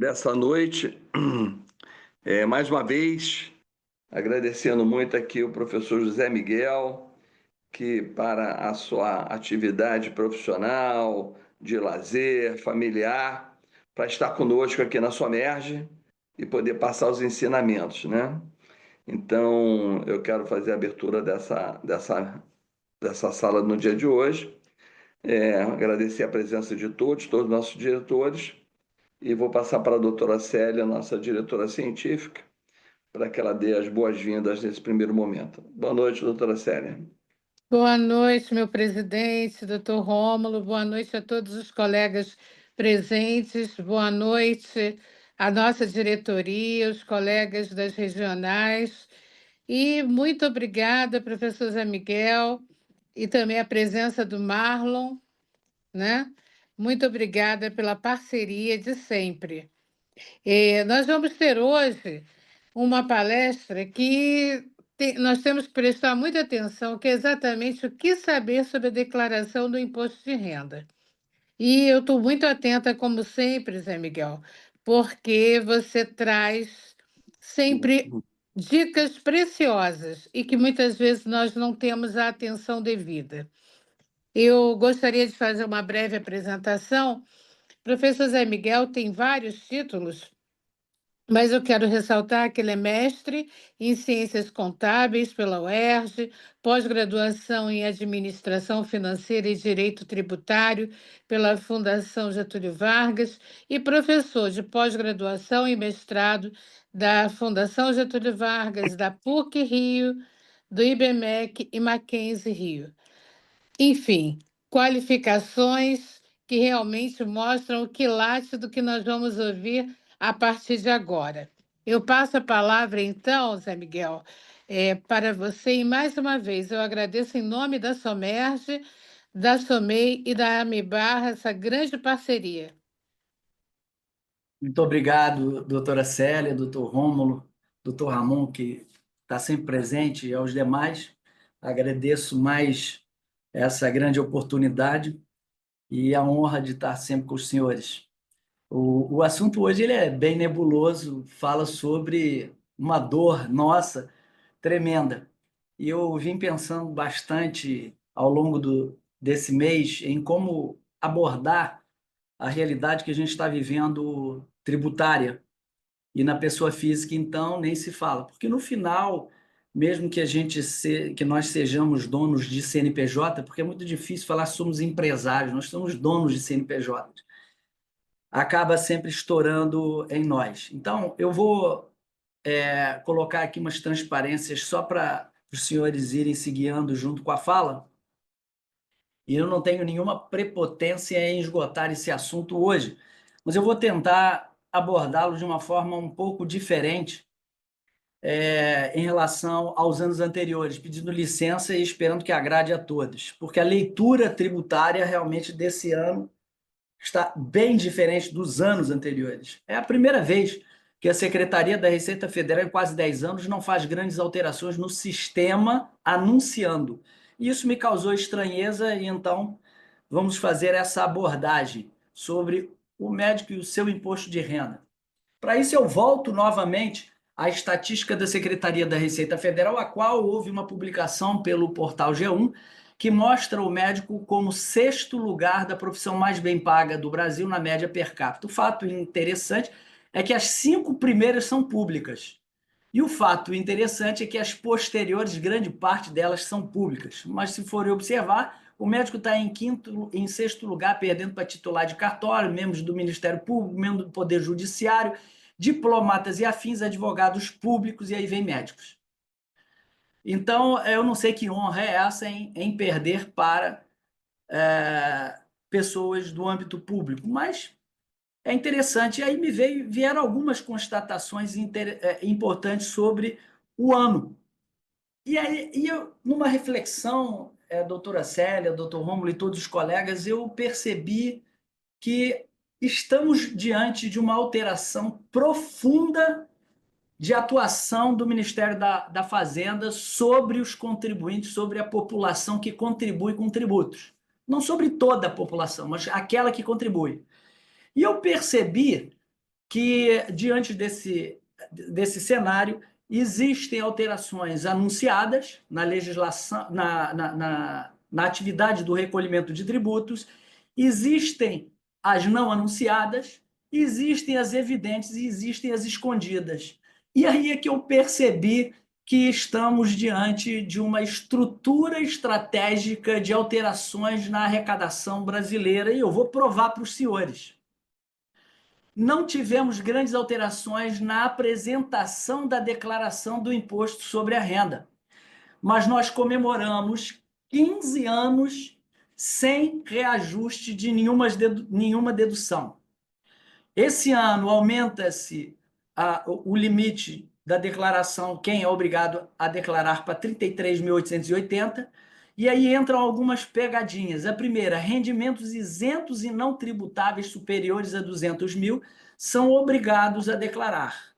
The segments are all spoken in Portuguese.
dessa noite. Mais uma vez, agradecendo muito aqui o professor José Miguel, que para a sua atividade profissional, de lazer, familiar, para estar conosco aqui na Somerge e poder passar os ensinamentos, né? Então, eu quero fazer a abertura dessa sala no dia de hoje. Agradecer a presença de todos os nossos diretores, e vou passar para a doutora Célia, nossa diretora científica, para que ela dê as boas-vindas nesse primeiro momento. Boa noite, doutora Célia. Boa noite, meu presidente, doutor Rômulo. Boa noite a todos os colegas presentes. Boa noite à nossa diretoria, os colegas das regionais. E muito obrigada, professor Zé Miguel, e também a presença do Marlon, né? Muito obrigada pela parceria de sempre. Nós vamos ter hoje uma palestra que nós temos que prestar muita atenção, que é exatamente o que saber sobre a declaração do imposto de renda. E eu estou muito atenta, como sempre, Zé Miguel, porque você traz sempre dicas preciosas e que muitas vezes nós não temos a atenção devida. Eu gostaria de fazer uma breve apresentação. O professor Zé Miguel tem vários títulos, mas eu quero ressaltar que ele é mestre em Ciências Contábeis pela UERJ, pós-graduação em Administração Financeira e Direito Tributário pela Fundação Getúlio Vargas e professor de pós-graduação e mestrado da Fundação Getúlio Vargas, da PUC Rio, do IBMEC e Mackenzie Rio. Enfim, qualificações que realmente mostram o quilate do que nós vamos ouvir a partir de agora. Eu passo a palavra, então, Zé Miguel, para você, e mais uma vez eu agradeço em nome da Somerge, da SOMEI e da AMIBAR essa grande parceria. Muito obrigado, doutora Célia, doutor Rômulo, doutor Ramon, que está sempre presente, e aos demais. Agradeço mais essa grande oportunidade e a honra de estar sempre com os senhores. O assunto hoje ele é bem nebuloso, fala sobre uma dor nossa tremenda. E eu vim pensando bastante ao longo desse mês em como abordar a realidade que a gente está vivendo tributária. E na pessoa física, então, nem se fala. Porque no final, mesmo que nós sejamos donos de CNPJ, porque é muito difícil falar que somos empresários, nós somos donos de CNPJ, acaba sempre estourando em nós. Então, eu vou colocar aqui umas transparências só para os senhores irem se guiando junto com a fala. E eu não tenho nenhuma prepotência em esgotar esse assunto hoje, mas eu vou tentar abordá-lo de uma forma um pouco diferente em relação aos anos anteriores, pedindo licença e esperando que agrade a todos, porque a leitura tributária realmente desse ano está bem diferente dos anos anteriores. É a primeira vez que a Secretaria da Receita Federal, em quase 10 anos, não faz grandes alterações no sistema anunciando. Isso me causou estranheza e, então, vamos fazer essa abordagem sobre o médico e o seu imposto de renda. Para isso, eu volto novamente à estatística da Secretaria da Receita Federal, a qual houve uma publicação pelo portal G1, que mostra o médico como sexto lugar da profissão mais bem paga do Brasil na média per capita. O fato interessante é que as 5 primeiras são públicas. E o fato interessante é que as posteriores, grande parte delas são públicas. Mas se forem observar, o médico está em sexto lugar, perdendo para titular de cartório, membros do Ministério Público, membros do Poder Judiciário, diplomatas e afins, advogados públicos, e aí vem médicos. Então, eu não sei que honra é essa em perder para pessoas do âmbito público, mas é interessante. E aí vieram algumas constatações importantes sobre o ano. E aí, numa reflexão, doutora Célia, doutor Rômulo e todos os colegas, eu percebi que estamos diante de uma alteração profunda de atuação do Ministério da Fazenda sobre os contribuintes, sobre a população que contribui com tributos. Não sobre toda a população, mas aquela que contribui. E eu percebi que, diante desse cenário, existem alterações anunciadas na legislação, na atividade do recolhimento de tributos, existem as não anunciadas, existem as evidentes e existem as escondidas. E aí é que eu percebi que estamos diante de uma estrutura estratégica de alterações na arrecadação brasileira, e eu vou provar para os senhores. Não tivemos grandes alterações na apresentação da declaração do imposto sobre a renda, mas nós comemoramos 15 anos sem reajuste de nenhuma dedução. Esse ano aumenta-se o limite da declaração, quem é obrigado a declarar, para 33.880, e aí entram algumas pegadinhas. A primeira, rendimentos isentos e não tributáveis superiores a 200 mil são obrigados a declarar.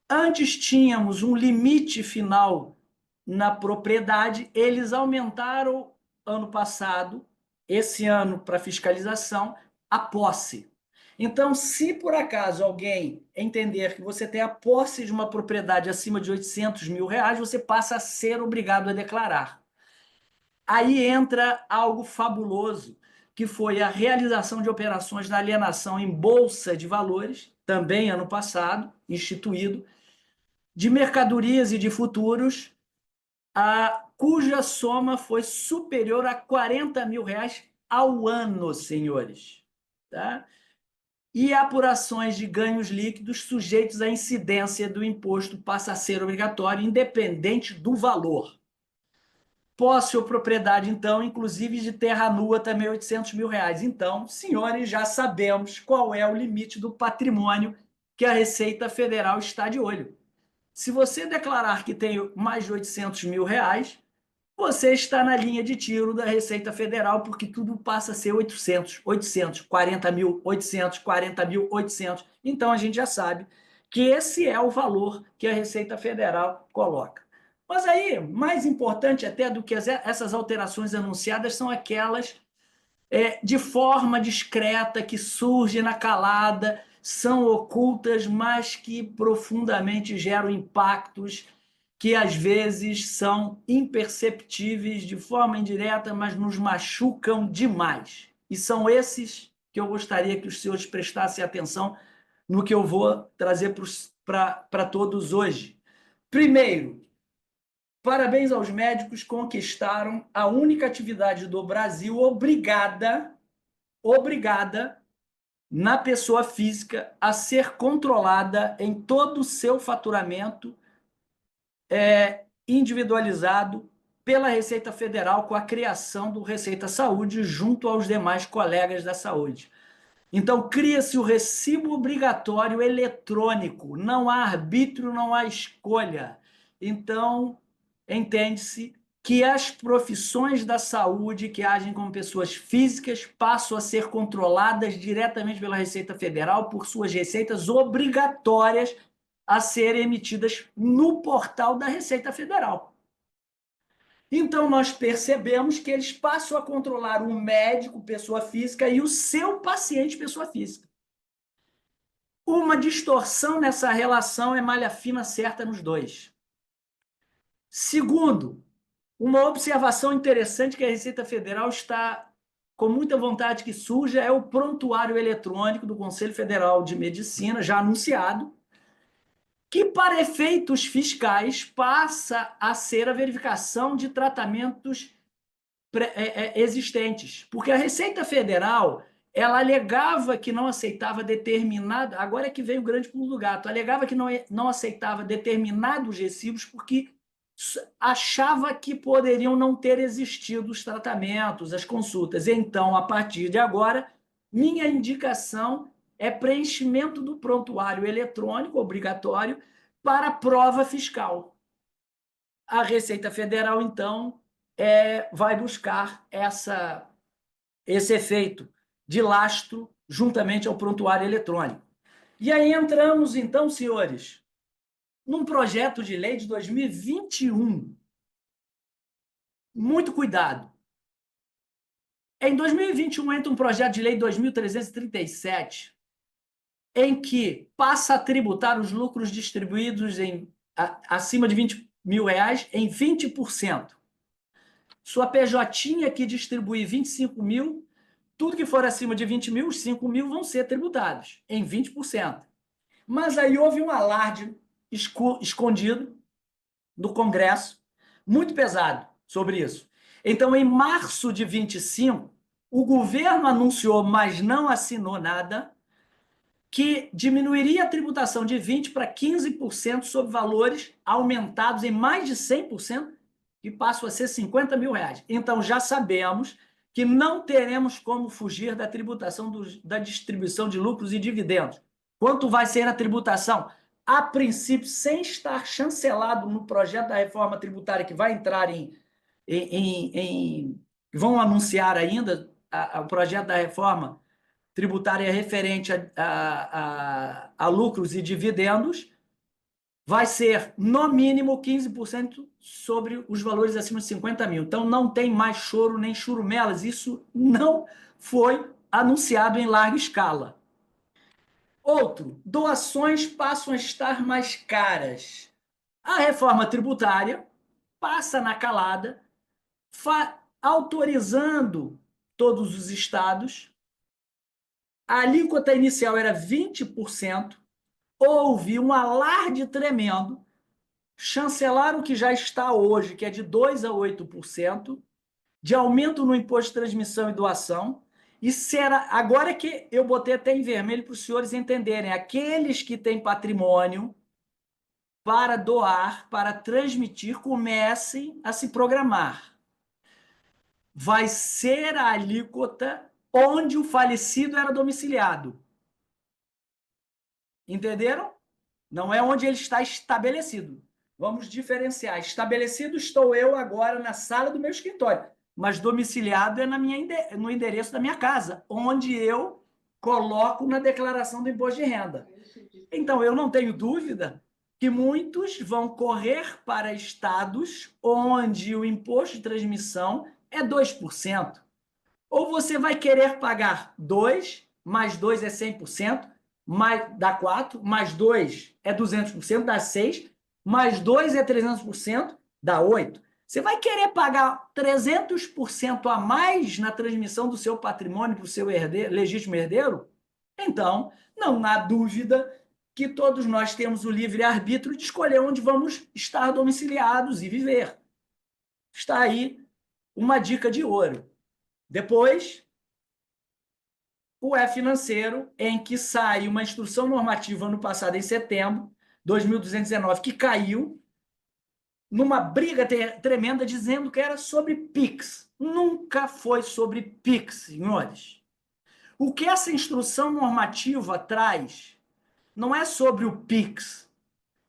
Antes tínhamos um limite final na propriedade, eles aumentaram ano passado, esse ano para fiscalização, a posse. Então, se por acaso alguém entender que você tem a posse de uma propriedade acima de 800 mil reais, você passa a ser obrigado a declarar. Aí entra algo fabuloso, que foi a realização de operações na alienação em bolsa de valores, também ano passado, instituído, de mercadorias e de futuros, cuja soma foi superior a 40 mil reais ao ano, senhores. Tá? E apurações de ganhos líquidos sujeitos à incidência do imposto passa a ser obrigatório, independente do valor. Posse ou propriedade, então, inclusive de terra nua, também 800 mil reais. Então, senhores, já sabemos qual é o limite do patrimônio que a Receita Federal está de olho. Se você declarar que tem mais de 800 mil reais, você está na linha de tiro da Receita Federal, porque tudo passa a ser 800, 800, 40 mil, 800, 40 mil, 800. Então, a gente já sabe que esse é o valor que a Receita Federal coloca. Mas aí, mais importante até do que essas alterações anunciadas são aquelas de forma discreta, que surgem na calada, são ocultas, mas que profundamente geram impactos que às vezes são imperceptíveis de forma indireta, mas nos machucam demais. E são esses que eu gostaria que os senhores prestassem atenção no que eu vou trazer para todos hoje. Primeiro, parabéns aos médicos, conquistaram a única atividade do Brasil obrigada na pessoa física a ser controlada em todo o seu faturamento individualizado pela Receita Federal, com a criação do Receita Saúde junto aos demais colegas da saúde. Então, cria-se o recibo obrigatório eletrônico, não há arbítrio, não há escolha. Então, entende-se que as profissões da saúde que agem como pessoas físicas passam a ser controladas diretamente pela Receita Federal por suas receitas obrigatórias a serem emitidas no portal da Receita Federal. Então, nós percebemos que eles passam a controlar o médico, pessoa física, e o seu paciente, pessoa física. Uma distorção nessa relação é malha fina certa nos dois. Segundo, uma observação interessante que a Receita Federal está com muita vontade que surja é o prontuário eletrônico do Conselho Federal de Medicina, já anunciado, que, para efeitos fiscais, passa a ser a verificação de tratamentos existentes. Porque a Receita Federal, ela alegava que não aceitava determinado... Agora é que veio o grande pulo do gato. Alegava que não aceitava determinados recibos porque achava que poderiam não ter existido os tratamentos, as consultas. Então, a partir de agora, minha indicação é preenchimento do prontuário eletrônico obrigatório para prova fiscal. A Receita Federal, então, vai buscar esse efeito de lastro juntamente ao prontuário eletrônico. E aí entramos, então, senhores, num projeto de lei de 2021. Muito cuidado. Em 2021 entra um projeto de lei 2337, em que passa a tributar os lucros distribuídos acima de R$ 20 mil em 20%. Sua PJ que distribui 25 mil, tudo que for acima de 20 mil, os 5 mil vão ser tributados em 20%. Mas aí houve um alarde escondido do Congresso, muito pesado sobre isso. Então, em março de 25, o governo anunciou, mas não assinou nada, que diminuiria a tributação de 20% para 15% sobre valores aumentados em mais de 100%, que passam a ser R$ 50 mil. Então, já sabemos que não teremos como fugir da tributação da distribuição de lucros e dividendos. Quanto vai ser a tributação? A princípio, sem estar chancelado no projeto da reforma tributária que vai entrar vão anunciar ainda o projeto da reforma tributária referente a lucros e dividendos, vai ser, no mínimo, 15% sobre os valores acima de 50 mil. Então, não tem mais choro nem churumelas. Isso não foi anunciado em larga escala. Outro, doações passam a estar mais caras. A reforma tributária passa na calada, autorizando todos os estados. A alíquota inicial era 20%, houve um alarde tremendo, chancelaram o que já está hoje, que é de 2% a 8%, de aumento no imposto de transmissão e doação, e será, agora que eu botei até em vermelho para os senhores entenderem, aqueles que têm patrimônio para doar, para transmitir, comecem a se programar. Vai ser a alíquota onde o falecido era domiciliado. Entenderam? Não é onde ele está estabelecido. Vamos diferenciar. Estabelecido estou eu agora na sala do meu escritório, mas domiciliado é no endereço da minha casa, onde eu coloco na declaração do imposto de renda. Então, eu não tenho dúvida que muitos vão correr para estados onde o imposto de transmissão é 2%. Ou você vai querer pagar 2, mais 2 é 100%, dá 4, mais 2 é 200%, dá 6, mais 2 é 300%, dá 8. Você vai querer pagar 300% a mais na transmissão do seu patrimônio para o seu legítimo herdeiro? Então, não há dúvida que todos nós temos o livre-arbítrio de escolher onde vamos estar domiciliados e viver. Está aí uma dica de ouro. Depois, o financeiro, em que sai uma instrução normativa ano passado, em setembro, 2219, que caiu numa briga tremenda dizendo que era sobre PIX. Nunca foi sobre PIX, senhores. O que essa instrução normativa traz não é sobre o PIX.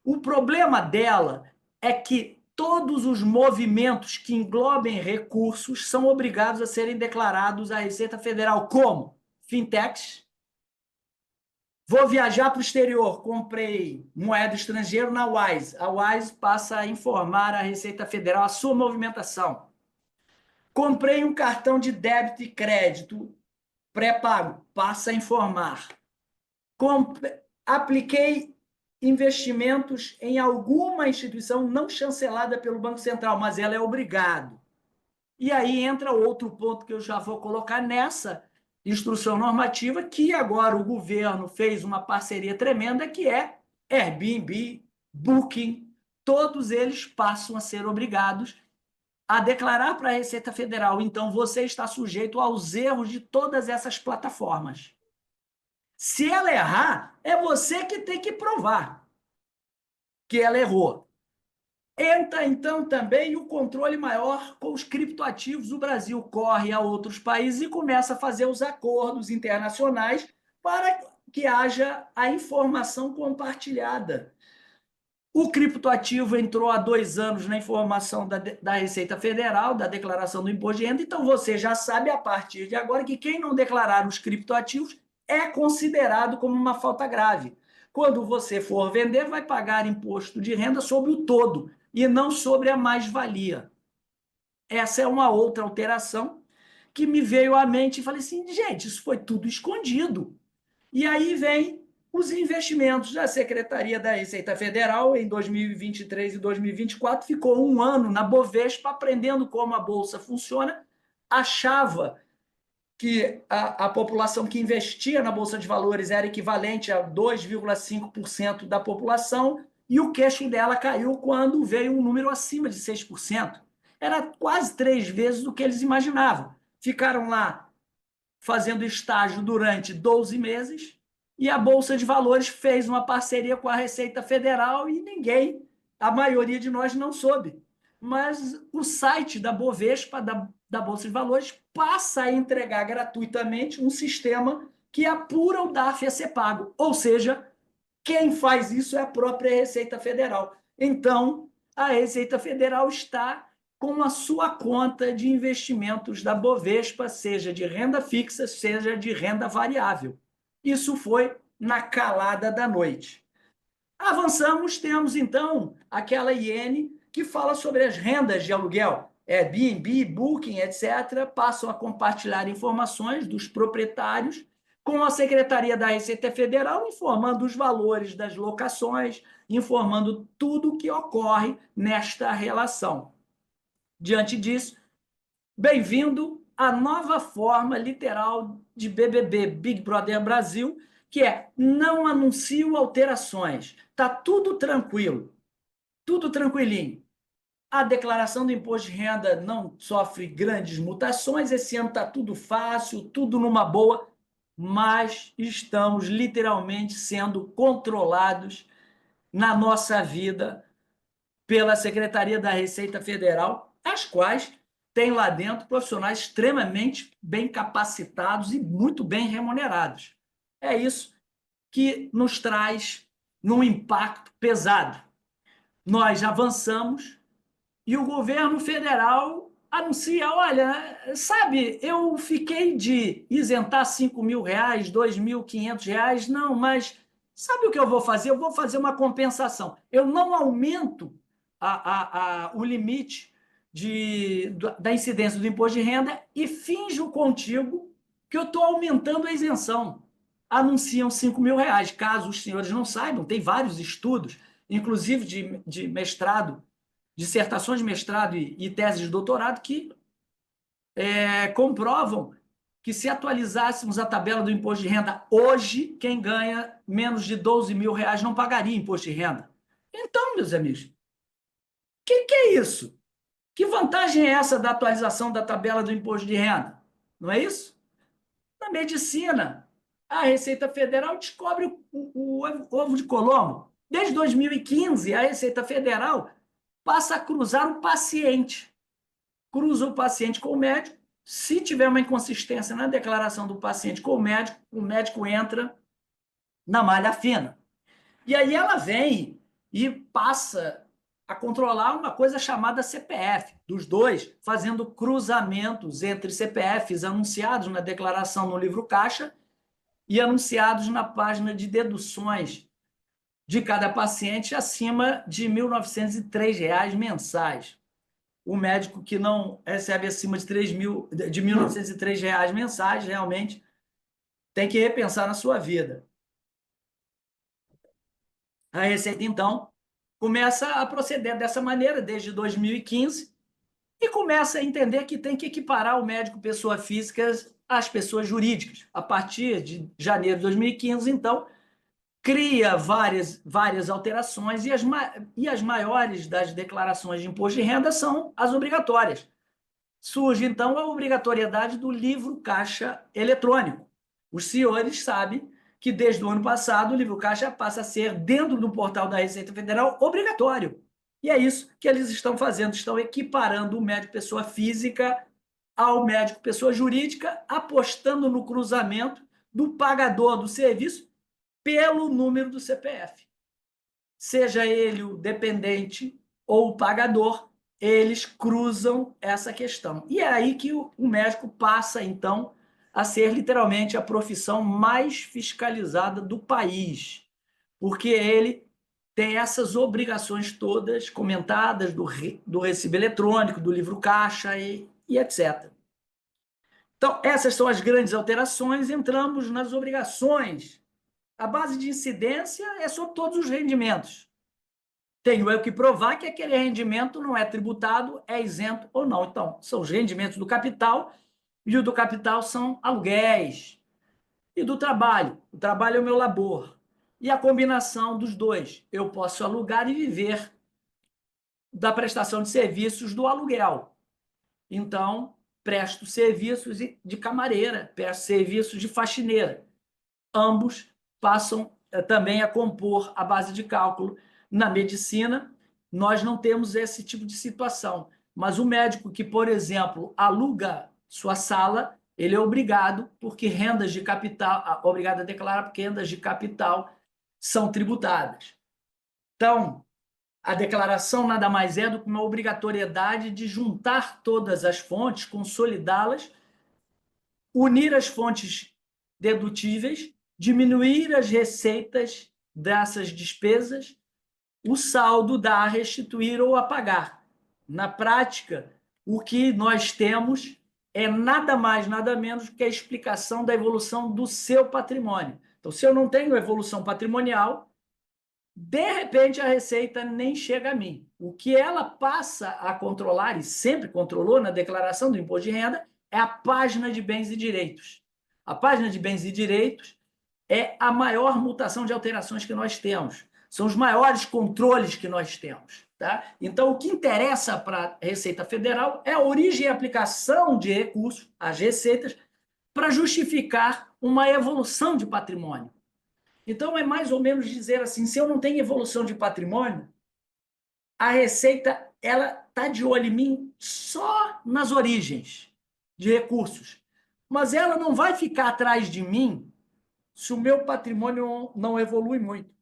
O problema dela é que todos os movimentos que englobem recursos são obrigados a serem declarados à Receita Federal, como fintechs. Vou viajar para o exterior, comprei moeda estrangeira na Wise. A Wise passa a informar a Receita Federal a sua movimentação. Comprei um cartão de débito e crédito pré-pago, passa a informar. Apliquei investimentos em alguma instituição não chancelada pelo Banco Central, mas ela é obrigado. E aí entra outro ponto que eu já vou colocar nessa instrução normativa, que agora o governo fez uma parceria tremenda, que é Airbnb, Booking, todos eles passam a ser obrigados a declarar para a Receita Federal. Então, você está sujeito aos erros de todas essas plataformas. Se ela errar, é você que tem que provar que ela errou. Entra, então, também o controle maior com os criptoativos. O Brasil corre a outros países e começa a fazer os acordos internacionais para que haja a informação compartilhada. O criptoativo entrou há 2 anos na informação da Receita Federal, da declaração do imposto de renda, então você já sabe a partir de agora que quem não declarar os criptoativos é considerado como uma falta grave. Quando você for vender, vai pagar imposto de renda sobre o todo e não sobre a mais-valia. Essa é uma outra alteração que me veio à mente e falei assim, gente, isso foi tudo escondido. E aí vem os investimentos da Secretaria da Receita Federal em 2023 e 2024 ficou um ano na Bovespa aprendendo como a Bolsa funciona, achava que a população que investia na Bolsa de Valores era equivalente a 2,5% da população e o queixo dela caiu quando veio um número acima de 6%. Era quase 3 vezes do que eles imaginavam. Ficaram lá fazendo estágio durante 12 meses e a Bolsa de Valores fez uma parceria com a Receita Federal e ninguém, a maioria de nós não soube. Mas o site da Bovespa, da Bolsa de Valores, passa a entregar gratuitamente um sistema que apura o DARF a ser pago. Ou seja, quem faz isso é a própria Receita Federal. Então, a Receita Federal está com a sua conta de investimentos da Bovespa, seja de renda fixa, seja de renda variável. Isso foi na calada da noite. Avançamos, temos então aquela iene que fala sobre as rendas de aluguel. Airbnb, Booking, etc., passam a compartilhar informações dos proprietários com a Secretaria da Receita Federal, informando os valores das locações, informando tudo o que ocorre nesta relação. Diante disso, bem-vindo à nova forma literal de BBB, Big Brother Brasil, que é não anuncio alterações, está tudo tranquilo, tudo tranquilinho. A declaração do imposto de renda não sofre grandes mutações, esse ano está tudo fácil, tudo numa boa, mas estamos literalmente sendo controlados na nossa vida pela Secretaria da Receita Federal, as quais têm lá dentro profissionais extremamente bem capacitados e muito bem remunerados. É isso que nos traz um impacto pesado. Nós avançamos e o governo federal anuncia, olha, sabe, eu fiquei de isentar R$5.000, R$2.500, não, mas sabe o que eu vou fazer? Eu vou fazer uma compensação. Eu não aumento o limite da incidência do imposto de renda e finjo contigo que eu estou aumentando a isenção. Anunciam R$5.000. Caso os senhores não saibam, tem vários estudos, inclusive de mestrado, dissertações de mestrado e teses de doutorado que comprovam que se atualizássemos a tabela do imposto de renda hoje, quem ganha menos de R$12.000 não pagaria imposto de renda. Então, meus amigos, o que é isso? Que vantagem é essa da atualização da tabela do imposto de renda? Não é isso? Na medicina, a Receita Federal descobre o ovo de Colombo. Desde 2015, a Receita Federal passa a cruzar o paciente. Cruza o paciente com o médico. Se tiver uma inconsistência na declaração do paciente com o médico entra na malha fina. E aí ela vem e passa a controlar uma coisa chamada CPF, dos dois, fazendo cruzamentos entre CPFs anunciados na declaração no livro caixa e anunciados na página de deduções de cada paciente acima de R$ 1.903 mensais. O médico que não recebe acima de R$ 1.903 mensais realmente tem que repensar na sua vida. A Receita, então, começa a proceder dessa maneira desde 2015 e começa a entender que tem que equiparar o médico pessoa física às pessoas jurídicas. A partir de janeiro de 2015, então, cria várias alterações e as maiores das declarações de imposto de renda são as obrigatórias. Surge, então, a obrigatoriedade do livro caixa eletrônico. Os senhores sabem que, desde o ano passado, o livro caixa passa a ser, dentro do portal da Receita Federal, obrigatório. E é isso que eles estão fazendo, estão equiparando o médico pessoa física ao médico pessoa jurídica, apostando no cruzamento do pagador do serviço pelo número do CPF. Seja ele o dependente ou o pagador, eles cruzam essa questão. E é aí que o médico passa, então, a ser literalmente a profissão mais fiscalizada do país, porque ele tem essas obrigações todas comentadas do recibo eletrônico, do livro caixa e etc. Então, essas são as grandes alterações. Entramos nas obrigações. A base de incidência é sobre todos os rendimentos. Tenho eu que provar que aquele rendimento não é tributado, é isento ou não. Então, são os rendimentos do capital, e o do capital são aluguéis. E do trabalho. O trabalho é o meu labor. E a combinação dos dois. Eu posso alugar e viver da prestação de serviços do aluguel. Então, presto serviços de camareira, presto serviços de faxineira. Ambos passam também a compor a base de cálculo. Na medicina, nós não temos esse tipo de situação. Mas o médico que, por exemplo, aluga sua sala, ele é obrigado, porque rendas de capital, obrigado a declarar, porque rendas de capital são tributadas. Então, a declaração nada mais é do que uma obrigatoriedade de juntar todas as fontes, consolidá-las, unir as fontes dedutíveis, diminuir as receitas dessas despesas, o saldo dá a restituir ou a pagar. Na prática, o que nós temos é nada mais, nada menos que a explicação da evolução do seu patrimônio. Então, se eu não tenho evolução patrimonial, de repente a receita nem chega a mim. O que ela passa a controlar, e sempre controlou na declaração do imposto de renda, é a página de bens e direitos. A página de bens e direitos é a maior mutação de alterações que nós temos. São os maiores controles que nós temos. Tá? Então, o que interessa para a Receita Federal é a origem e aplicação de recursos, as receitas, para justificar uma evolução de patrimônio. Então, é mais ou menos dizer assim, se eu não tenho evolução de patrimônio, a Receita ela está de olho em mim só nas origens de recursos. Mas ela não vai ficar atrás de mim se o meu patrimônio não evolui muito.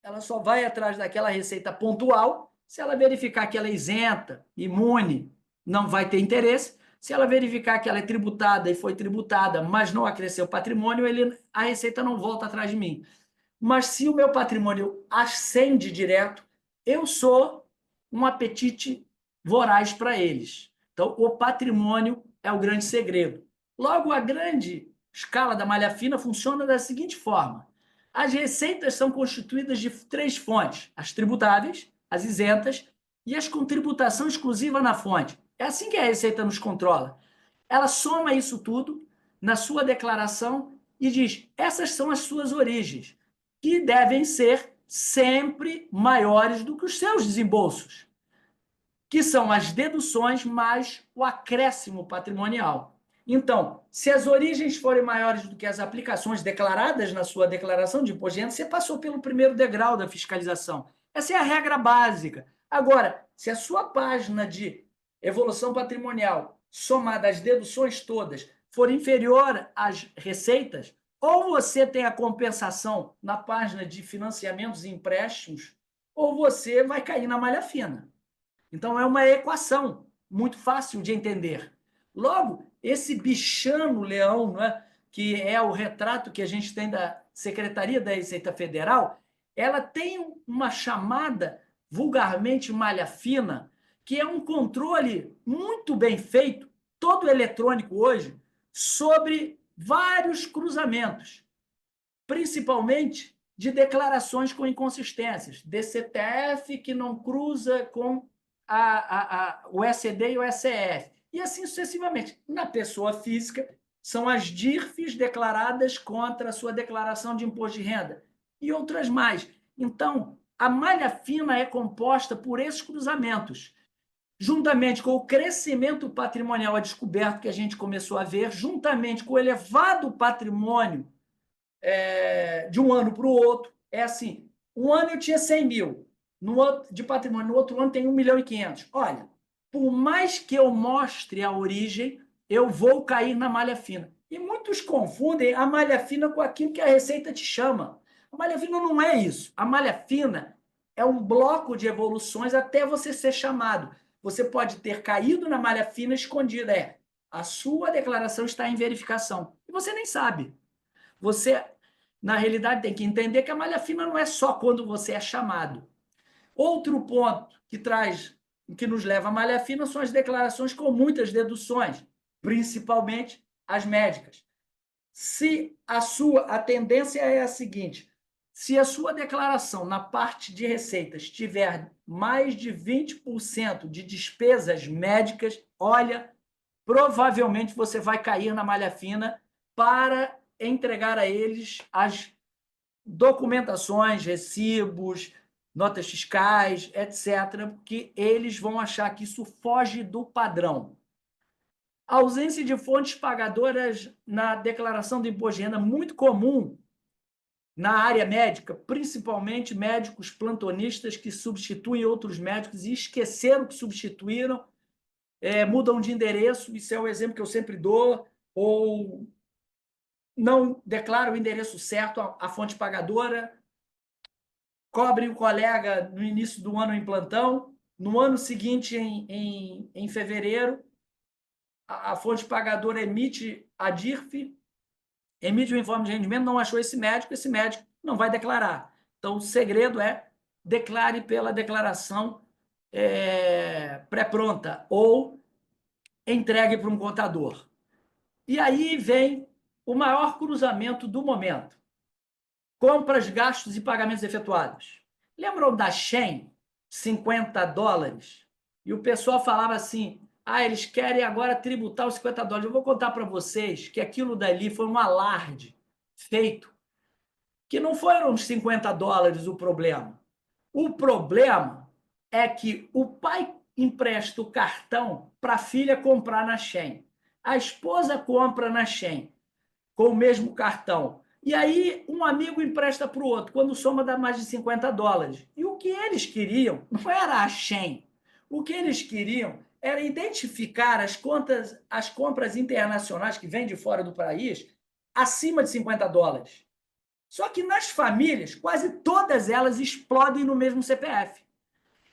Ela só vai atrás daquela receita pontual se ela verificar que ela é isenta, imune, não vai ter interesse. Se ela verificar que ela é tributada e foi tributada, mas não acresceu patrimônio, a receita não volta atrás de mim. Mas se o meu patrimônio ascende direto, eu sou um apetite voraz para eles. Então, o patrimônio é o grande segredo. Logo, a grande escala da malha fina funciona da seguinte forma. As receitas são constituídas de 3 fontes: as tributáveis, as isentas e as com tributação exclusiva na fonte. É assim que a Receita nos controla. Ela soma isso tudo na sua declaração e diz: essas são as suas origens, que devem ser sempre maiores do que os seus desembolsos, que são as deduções mais o acréscimo patrimonial. Então, se as origens forem maiores do que as aplicações declaradas na sua declaração de imposto de renda, você passou pelo primeiro degrau da fiscalização. Essa é a regra básica. Agora, se a sua página de evolução patrimonial, somada às deduções todas, for inferior às receitas, ou você tem a compensação na página de financiamentos e empréstimos, ou você vai cair na malha fina. Então, é uma equação muito fácil de entender. Logo, esse bichano leão, não é, que é o retrato que a gente tem da Secretaria da Receita Federal, ela tem uma chamada, vulgarmente malha fina, que é um controle muito bem feito, todo eletrônico hoje, sobre vários cruzamentos, principalmente de declarações com inconsistências, DCTF que não cruza com o SED e o SEF, e assim sucessivamente. Na pessoa física, são as DIRFs declaradas contra a sua declaração de imposto de renda, e outras mais. Então, a malha fina é composta por esses cruzamentos, juntamente com o crescimento patrimonial a descoberto que a gente começou a ver, juntamente com o elevado patrimônio de um ano para o outro. É assim, um ano eu tinha 100 mil de patrimônio, no outro ano tem 1.500.000. Olha, por mais que eu mostre a origem, eu vou cair na malha fina. E muitos confundem a malha fina com aquilo que a Receita te chama. A malha fina não é isso. A malha fina é um bloco de evoluções até você ser chamado. Você pode ter caído na malha fina escondida. A sua declaração está em verificação. E você nem sabe. Você, na realidade, tem que entender que a malha fina não é só quando você é chamado. Outro ponto que nos leva à malha fina são as declarações com muitas deduções, principalmente as médicas. Se a tendência é a seguinte: se a sua declaração na parte de receitas tiver mais de 20% de despesas médicas, olha, provavelmente você vai cair na malha fina para entregar a eles as documentações, recibos, notas fiscais, etc., porque eles vão achar que isso foge do padrão. A ausência de fontes pagadoras na declaração do imposto de renda, muito comum na área médica, principalmente médicos plantonistas que substituem outros médicos e esqueceram que substituíram, mudam de endereço, isso é o exemplo que eu sempre dou, ou não declaram o endereço certo, a fonte pagadora, cobrem o colega no início do ano em plantão, no ano seguinte, em fevereiro, a fonte pagadora emite a DIRF, emite o informe de rendimento, não achou esse médico não vai declarar. Então, o segredo é declare pela declaração pré-pronta ou entregue para um contador. E aí vem o maior cruzamento do momento. Compras, gastos e pagamentos efetuados. Lembram da Shein? $50. E o pessoal falava assim, eles querem agora tributar os $50. Eu vou contar para vocês que aquilo dali foi um alarde feito, que não foram os $50 o problema. O problema é que o pai empresta o cartão para a filha comprar na Shein. A esposa compra na Shein com o mesmo cartão. E aí um amigo empresta para o outro, quando soma dá mais de $50. E o que eles queriam não era a Shein. O que eles queriam era identificar as compras internacionais que vêm de fora do país acima de $50. Só que nas famílias, quase todas elas explodem no mesmo CPF.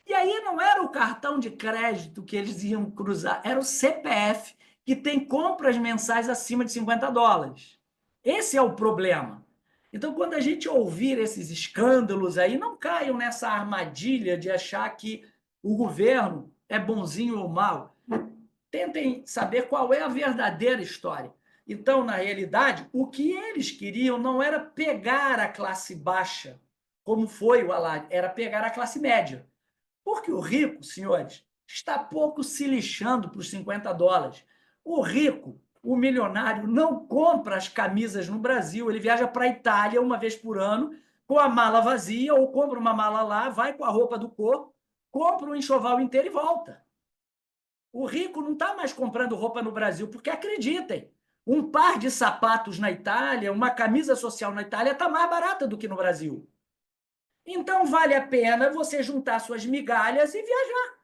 E aí não era o cartão de crédito que eles iam cruzar, era o CPF, que tem compras mensais acima de $50. Esse é o problema. Então, quando a gente ouvir esses escândalos aí, não caiam nessa armadilha de achar que o governo é bonzinho ou mau. Tentem saber qual é a verdadeira história. Então, na realidade, o que eles queriam não era pegar a classe baixa, como foi o Alad, era pegar a classe média. Porque o rico, senhores, está pouco se lixando para os $50. O rico, o milionário, não compra as camisas no Brasil, ele viaja para a Itália uma vez por ano com a mala vazia, ou compra uma mala lá, vai com a roupa do corpo, compra um enxoval inteiro e volta. O rico não está mais comprando roupa no Brasil, porque acreditem, um par de sapatos na Itália, uma camisa social na Itália está mais barata do que no Brasil. Então, vale a pena você juntar suas migalhas e viajar.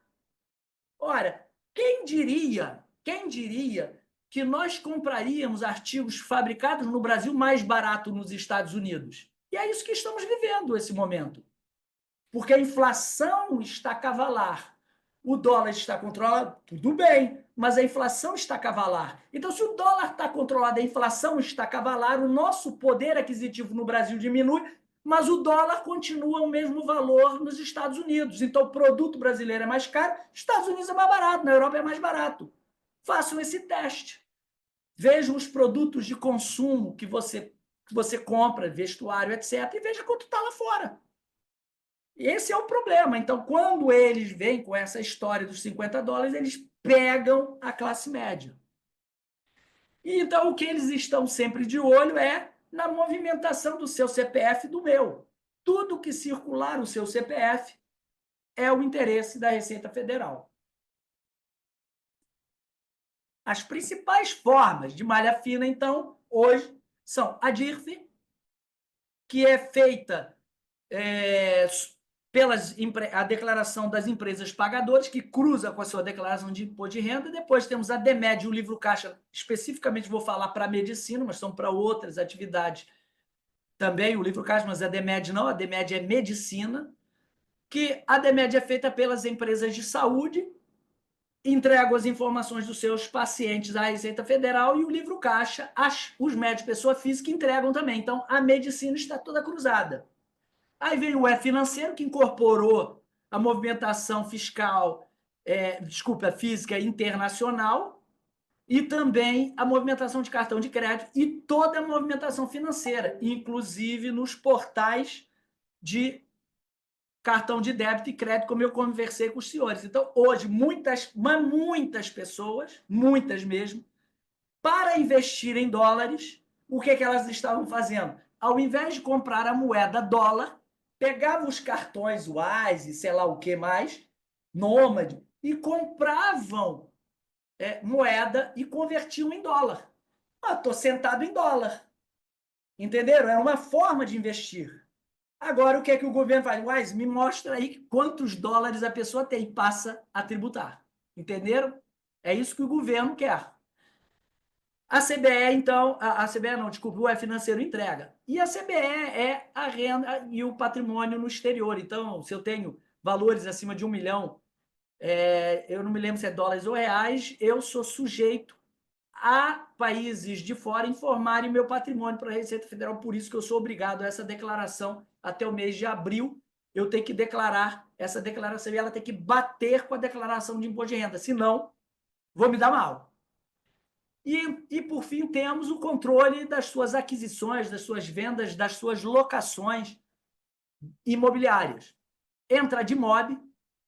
Ora, quem diria que nós compraríamos artigos fabricados no Brasil mais barato nos Estados Unidos? E é isso que estamos vivendo nesse momento. Porque a inflação está cavalar. O dólar está controlado, tudo bem, mas a inflação está cavalar. Então, se o dólar está controlado, a inflação está cavalar, o nosso poder aquisitivo no Brasil diminui, mas o dólar continua o mesmo valor nos Estados Unidos. Então, o produto brasileiro é mais caro, Estados Unidos é mais barato, na Europa é mais barato. Façam esse teste. Vejam os produtos de consumo que você compra, vestuário, etc., e veja quanto está lá fora. Esse é o problema. Então, quando eles vêm com essa história dos $50, eles pegam a classe média. E então, o que eles estão sempre de olho é na movimentação do seu CPF e do meu. Tudo que circular no seu CPF é o interesse da Receita Federal. As principais formas de malha fina, então, hoje, são a DIRF, que é feita a declaração das empresas pagadoras, que cruza com a sua declaração de imposto de renda. Depois temos a DEMED e o livro caixa, especificamente vou falar para a medicina, mas são para outras atividades também, o livro caixa, mas a DEMED não, a DEMED é medicina, que a DEMED é feita pelas empresas de saúde, entregam as informações dos seus pacientes à Receita Federal, e o livro caixa, os médicos, pessoa física, entregam também. Então, a medicina está toda cruzada. Aí vem o E-Financeiro, que incorporou a movimentação fiscal, física internacional, e também a movimentação de cartão de crédito e toda a movimentação financeira, inclusive nos portais de cartão de débito e crédito, como eu conversei com os senhores. Então, hoje, muitas pessoas, muitas mesmo, para investir em dólares, o que elas estavam fazendo? Ao invés de comprar a moeda dólar, pegavam os cartões Wise e sei lá o que mais, Nômade, e compravam moeda e convertiam em dólar. Estou sentado em dólar. Entenderam? É uma forma de investir. Agora, o que é que o governo faz? Wise, me mostra aí quantos dólares a pessoa tem e passa a tributar. Entenderam? É isso que o governo quer. A CBE, então, a CBE não, desculpa, o financeiro entrega. E a CBE é a renda e o patrimônio no exterior. Então, se eu tenho valores acima de 1 milhão, eu não me lembro se é dólares ou reais, eu sou sujeito a países de fora informarem meu patrimônio para a Receita Federal. Por isso que eu sou obrigado a essa declaração até o mês de abril. Eu tenho que declarar essa declaração e ela tem que bater com a declaração de imposto de renda. Senão, vou me dar mal. E, por fim, temos o controle das suas aquisições, das suas vendas, das suas locações imobiliárias. Entra a DIMOB,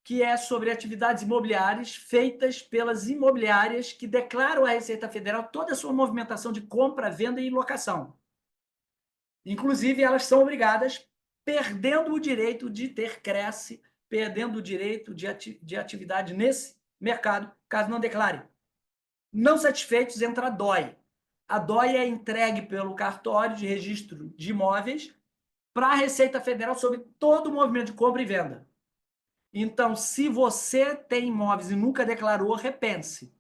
que é sobre atividades imobiliárias feitas pelas imobiliárias que declaram à Receita Federal toda a sua movimentação de compra, venda e locação. Inclusive, elas são obrigadas, perdendo o direito de ter Cresce, perdendo o direito de atividade nesse mercado, caso não declare. Não satisfeitos, entra a DOI. A DOI é entregue pelo cartório de registro de imóveis para a Receita Federal sobre todo o movimento de compra e venda. Então, se você tem imóveis e nunca declarou, repense,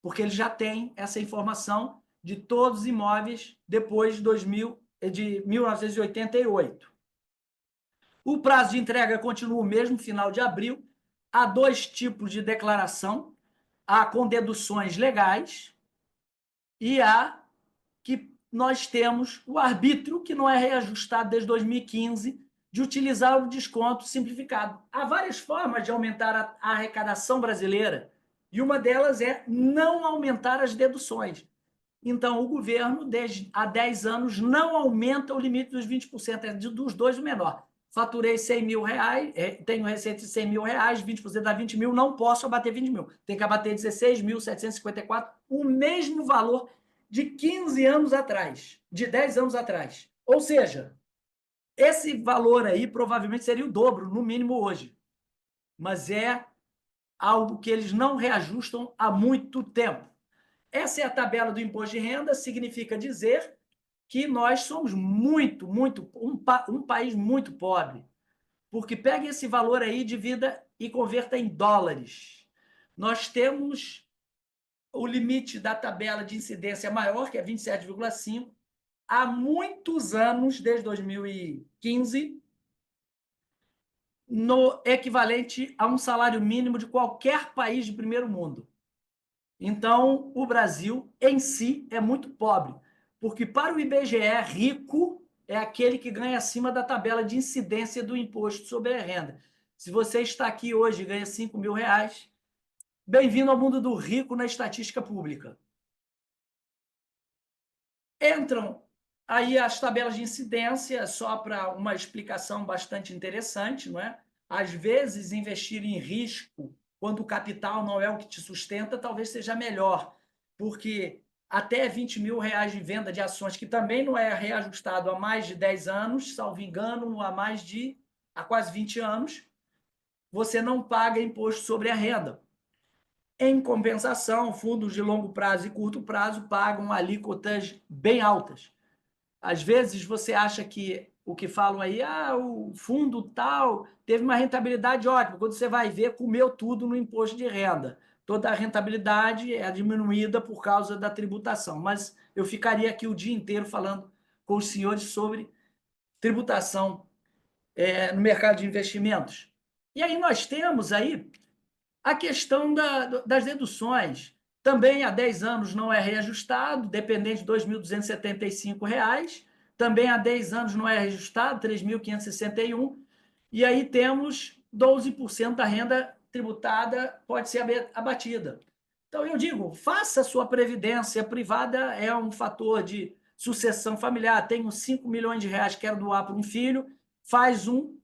porque ele já tem essa informação de todos os imóveis depois de 1988. O prazo de entrega continua o mesmo, final de abril. Há 2 tipos de declaração. Há com deduções legais e há que nós temos o arbítrio, que não é reajustado desde 2015, de utilizar o desconto simplificado. Há várias formas de aumentar a arrecadação brasileira, e uma delas é não aumentar as deduções. Então, o governo, há 10 anos, não aumenta o limite dos 20%, é dos dois o menor. Faturei 100 mil reais, tenho receita de 100 mil reais, 20% dá 20 mil, não posso abater 20 mil. Tem que abater 16.754, o mesmo valor de 15 anos atrás, de 10 anos atrás. Ou seja, esse valor aí provavelmente seria o dobro, no mínimo hoje. Mas é algo que eles não reajustam há muito tempo. Essa é a tabela do imposto de renda, significa dizer que nós somos um país muito pobre, porque pega esse valor aí, divida e converta em dólares. Nós temos o limite da tabela de incidência maior, que é 27,5, há muitos anos, desde 2015, no equivalente a um salário mínimo de qualquer país de primeiro mundo. Então, o Brasil, em si, é muito pobre, porque para o IBGE, rico é aquele que ganha acima da tabela de incidência do imposto sobre a renda. Se você está aqui hoje e ganha 5 mil reais, bem-vindo ao mundo do rico na estatística pública. Entram aí as tabelas de incidência, só para uma explicação bastante interessante, não é? Às vezes, investir em risco, quando o capital não é o que te sustenta, talvez seja melhor, porque até 20 mil reais de venda de ações, que também não é reajustado há mais de 10 anos, salvo engano, há quase 20 anos, você não paga imposto sobre a renda. Em compensação, fundos de longo prazo e curto prazo pagam alíquotas bem altas. Às vezes você acha que o que falam aí, o fundo tal teve uma rentabilidade ótima. Quando você vai ver, comeu tudo no imposto de renda. Toda a rentabilidade é diminuída por causa da tributação. Mas eu ficaria aqui o dia inteiro falando com os senhores sobre tributação no mercado de investimentos. E aí nós temos aí a questão das deduções. Também há 10 anos não é reajustado, dependente de R$ 2.275. Também há 10 anos não é reajustado, 3.561. E aí temos 12% da renda tributada pode ser abatida. Então, eu digo, faça a sua previdência privada, é um fator de sucessão familiar. Tenho 5 milhões de reais, quero doar para um filho, faz ou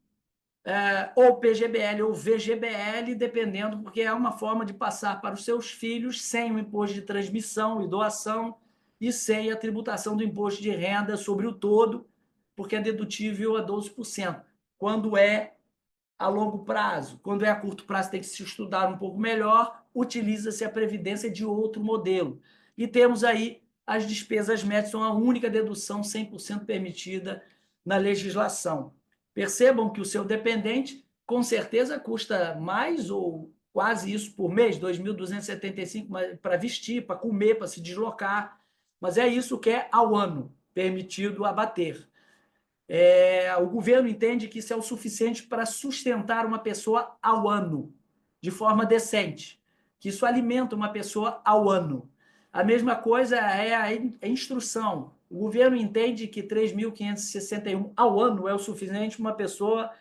PGBL ou VGBL, dependendo, porque é uma forma de passar para os seus filhos sem o imposto de transmissão e doação e sem a tributação do imposto de renda sobre o todo, porque é dedutível a 12%. Quando é a longo prazo, quando é a curto prazo, tem que se estudar um pouco melhor, utiliza-se a previdência de outro modelo. E temos aí as despesas médicas, são a única dedução 100% permitida na legislação. Percebam que o seu dependente, com certeza, custa mais ou quase isso por mês, 2.275 para vestir, para comer, para se deslocar, mas é isso que é ao ano permitido abater. O governo entende que isso é o suficiente para sustentar uma pessoa ao ano, de forma decente, que isso alimenta uma pessoa ao ano. A mesma coisa é a instrução. O governo entende que 3.561 ao ano é o suficiente para uma pessoa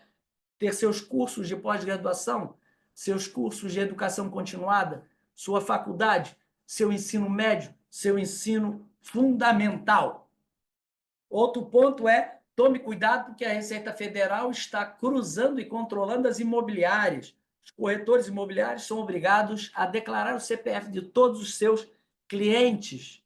ter seus cursos de pós-graduação, seus cursos de educação continuada, sua faculdade, seu ensino médio, seu ensino fundamental. Outro ponto é: tome cuidado, porque a Receita Federal está cruzando e controlando as imobiliárias. Os corretores imobiliários são obrigados a declarar o CPF de todos os seus clientes.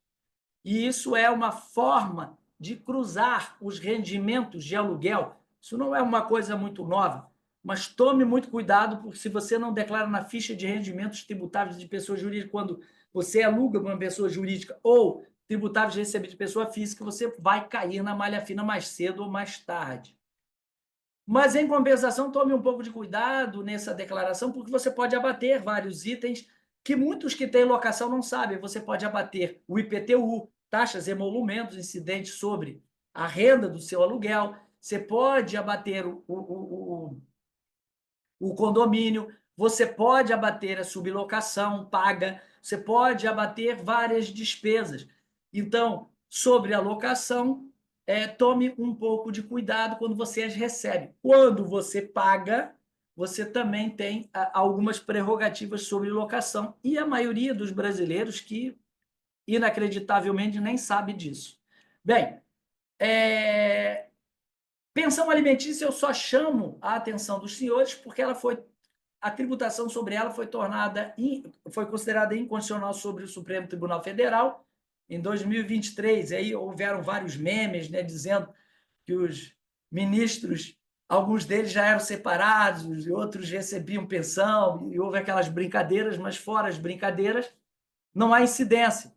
E isso é uma forma de cruzar os rendimentos de aluguel. Isso não é uma coisa muito nova, mas tome muito cuidado, porque se você não declara na ficha de rendimentos tributáveis de pessoa jurídica, quando você aluga para uma pessoa jurídica ou tributáveis recebidos de pessoa física, você vai cair na malha fina mais cedo ou mais tarde. Mas, em compensação, tome um pouco de cuidado nessa declaração, porque você pode abater vários itens que muitos que têm locação não sabem. Você pode abater o IPTU, taxas e emolumentos incidentes sobre a renda do seu aluguel. Você pode abater o condomínio, você pode abater a sublocação paga, você pode abater várias despesas. Então, sobre a locação, tome um pouco de cuidado quando você as recebe. Quando você paga, você também tem algumas prerrogativas sobre locação, e a maioria dos brasileiros que, inacreditavelmente, nem sabe disso. Bem, pensão alimentícia eu só chamo a atenção dos senhores porque a tributação sobre ela foi considerada inconstitucional sobre o Supremo Tribunal Federal em 2023. Aí houveram vários memes, né, dizendo que os ministros, alguns deles já eram separados e outros recebiam pensão, e houve aquelas brincadeiras, mas fora as brincadeiras, não há incidência.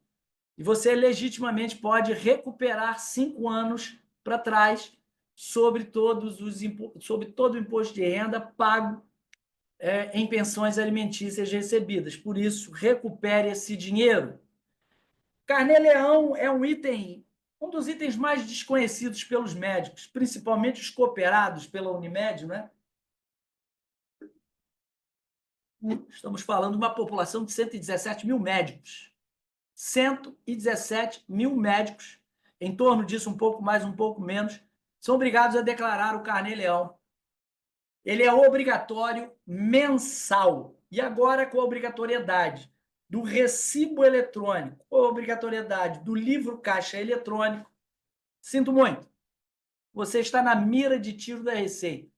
E você legitimamente pode recuperar 5 anos para trás sobre todo o imposto de renda pago em pensões alimentícias recebidas. Por isso, recupere esse dinheiro. Carnê-leão é um dos itens mais desconhecidos pelos médicos, principalmente os cooperados pela Unimed, né? Estamos falando de uma população de 117 mil médicos. 117 mil médicos, em torno disso, um pouco mais, um pouco menos, são obrigados a declarar o carnê-leão. Ele é obrigatório mensal. E agora, com a obrigatoriedade do recibo eletrônico, com a obrigatoriedade do livro caixa eletrônico, sinto muito, você está na mira de tiro da Receita.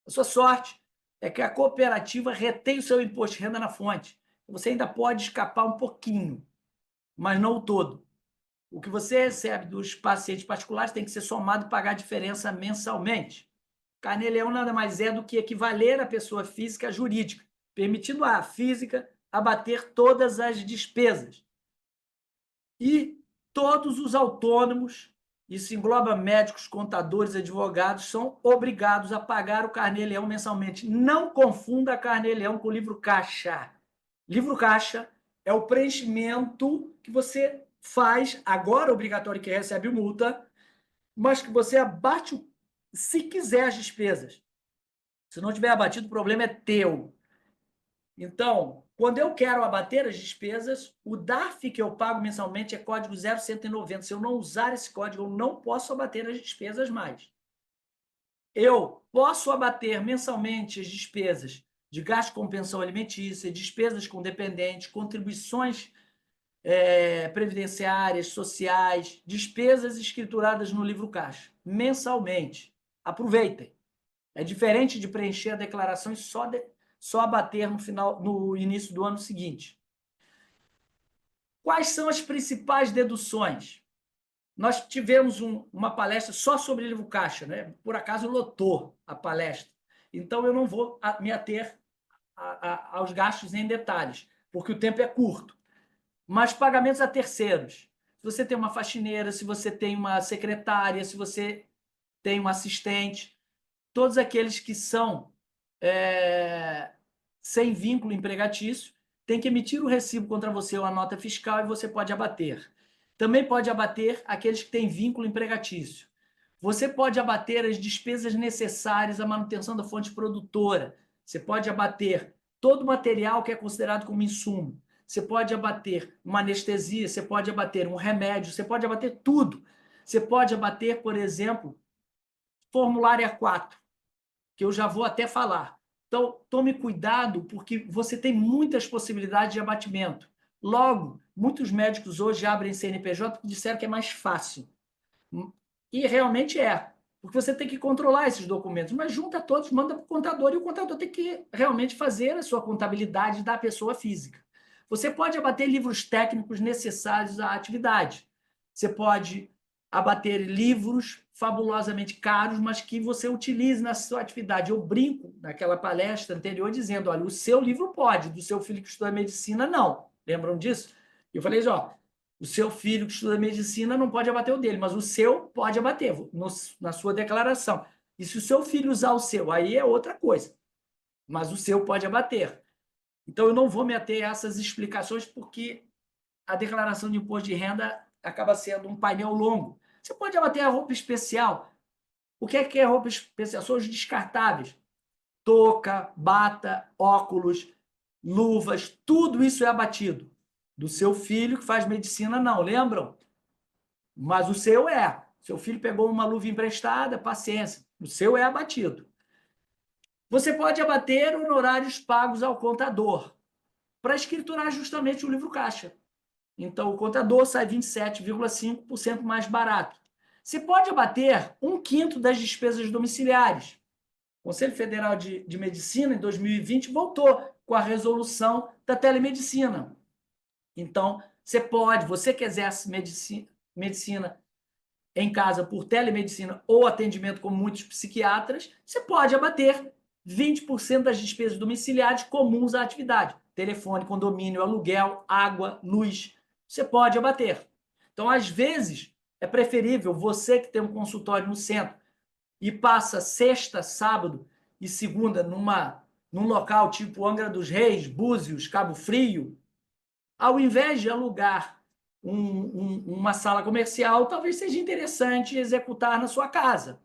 A sua sorte é que a cooperativa retém o seu imposto de renda na fonte. Você ainda pode escapar um pouquinho, mas não o todo. O que você recebe dos pacientes particulares tem que ser somado e pagar a diferença mensalmente. Carnê-leão nada mais é do que equivaler à pessoa física jurídica, permitindo à física abater todas as despesas. E todos os autônomos, isso engloba médicos, contadores, advogados, são obrigados a pagar o carnê-leão mensalmente. Não confunda carnê-leão com livro caixa. Livro caixa é o preenchimento que você faz, agora obrigatório, que recebe multa, mas que você abate, se quiser, as despesas. Se não tiver abatido, o problema é teu. Então, quando eu quero abater as despesas, o DARF que eu pago mensalmente é código 0190. Se eu não usar esse código, eu não posso abater as despesas mais. Eu posso abater mensalmente as despesas de gasto com pensão alimentícia, despesas com dependentes, contribuições previdenciárias, sociais, despesas escrituradas no livro caixa, mensalmente. Aproveitem. É diferente de preencher a declaração e só abater no início do ano seguinte. Quais são as principais deduções? Nós tivemos uma palestra só sobre livro caixa, né? Por acaso lotou a palestra. Então, eu não vou me ater aos gastos em detalhes, porque o tempo é curto. Mas pagamentos a terceiros. Se você tem uma faxineira, se você tem uma secretária, se você tem um assistente, todos aqueles que são sem vínculo empregatício, tem que emitir o recibo contra você ou a nota fiscal e você pode abater. Também pode abater aqueles que têm vínculo empregatício. Você pode abater as despesas necessárias à manutenção da fonte produtora. Você pode abater todo o material que é considerado como insumo. Você pode abater uma anestesia, você pode abater um remédio, você pode abater tudo. Você pode abater, por exemplo, formulário A4, que eu já vou até falar. Então, tome cuidado, porque você tem muitas possibilidades de abatimento. Logo, muitos médicos hoje abrem CNPJ porque disseram que é mais fácil. E realmente é, porque você tem que controlar esses documentos, mas junta todos, manda para o contador, e o contador tem que realmente fazer a sua contabilidade da pessoa física. Você pode abater livros técnicos necessários à atividade. Você pode abater livros fabulosamente caros, mas que você utilize na sua atividade. Eu brinco naquela palestra anterior dizendo, olha, o seu livro pode, do seu filho que estuda medicina, não. Lembram disso? Eu falei, ó, o seu filho que estuda medicina não pode abater o dele, mas o seu pode abater na sua declaração. E se o seu filho usar o seu, aí é outra coisa. Mas o seu pode abater. Então, eu não vou me ater a essas explicações, porque a declaração de imposto de renda acaba sendo um painel longo. Você pode abater a roupa especial. O que é roupa especial? São os descartáveis. Touca, bata, óculos, luvas, tudo isso é abatido. Do seu filho que faz medicina, não, lembram? Mas o seu é. Seu filho pegou uma luva emprestada, paciência. O seu é abatido. Você pode abater honorários pagos ao contador para escriturar justamente o livro caixa. Então, o contador sai 27,5% mais barato. Você pode abater 1/5 das despesas domiciliares. O Conselho Federal de Medicina, em 2020, voltou com a resolução da telemedicina. Então, você que exerce medicina em casa por telemedicina ou atendimento com muitos psiquiatras, você pode abater 20% das despesas domiciliares comuns à atividade. Telefone, condomínio, aluguel, água, luz. Você pode abater. Então, às vezes, é preferível você que tem um consultório no centro e passa sexta, sábado e segunda num local tipo Angra dos Reis, Búzios, Cabo Frio, ao invés de alugar uma sala comercial, talvez seja interessante executar na sua casa,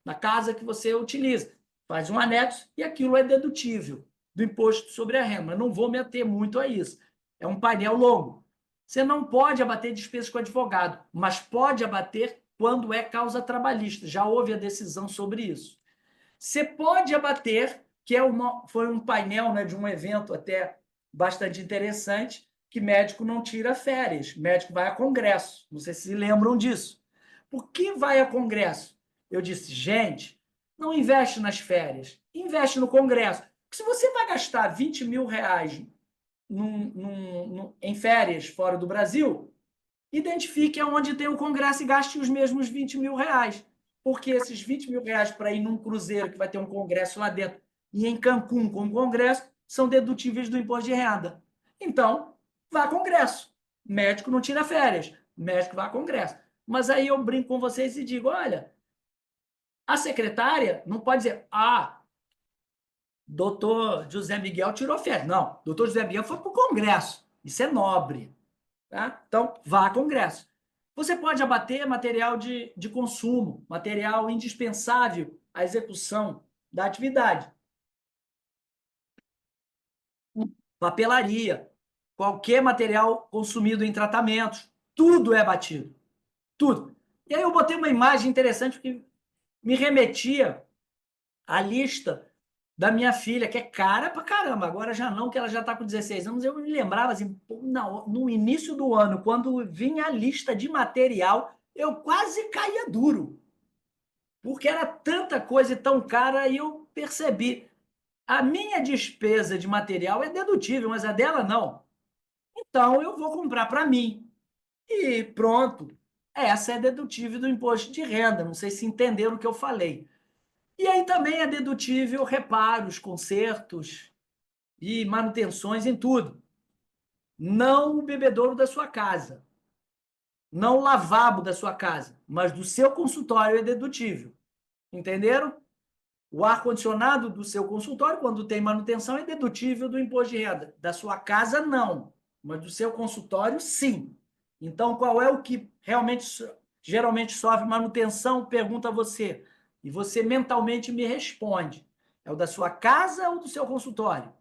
na casa que você utiliza. Faz um anexo e aquilo é dedutível do imposto sobre a renda. Mas não vou me ater muito a isso. É um painel longo. Você não pode abater despesas com advogado, mas pode abater quando é causa trabalhista. Já houve a decisão sobre isso. Você pode abater, que foi um painel, né, de um evento até bastante interessante, que médico não tira férias, médico vai a congresso. Não sei se se lembram disso. Por que vai a congresso? Eu disse, gente, não investe nas férias, investe no congresso. Porque se você vai gastar 20 mil reais em férias fora do Brasil, identifique aonde tem o congresso e gaste os mesmos 20 mil reais. Porque esses 20 mil reais para ir num cruzeiro que vai ter um congresso lá dentro e em Cancún com um congresso são dedutíveis do imposto de renda. Então, vá a congresso. Médico não tira férias, médico vai a congresso. Mas aí eu brinco com vocês e digo, olha, a secretária não pode dizer, doutor José Miguel tirou férias. Não, doutor José Miguel foi para o congresso. Isso é nobre. Tá? Então, vá a congresso. Você pode abater material de consumo, material indispensável à execução da atividade. Papelaria, qualquer material consumido em tratamentos, tudo é abatido. Tudo. E aí eu botei uma imagem interessante que me remetia à lista da minha filha, que é cara pra caramba. Agora já não, que ela já está com 16 anos. Eu me lembrava assim, no início do ano, quando vinha a lista de material, eu quase caía duro, porque era tanta coisa e tão cara, e eu percebi, a minha despesa de material é dedutível, mas a dela não. Então eu vou comprar para mim. E pronto. Essa é dedutível do imposto de renda. Não sei se entenderam o que eu falei. E aí também é dedutível reparos, consertos e manutenções em tudo. Não o bebedouro da sua casa, não o lavabo da sua casa, mas do seu consultório é dedutível. Entenderam? O ar-condicionado do seu consultório, quando tem manutenção, é dedutível do imposto de renda. Da sua casa, não. Mas do seu consultório, sim. Então, qual é o que realmente, geralmente sofre manutenção? Pergunta a você. E você mentalmente me responde. É o da sua casa ou do seu consultório?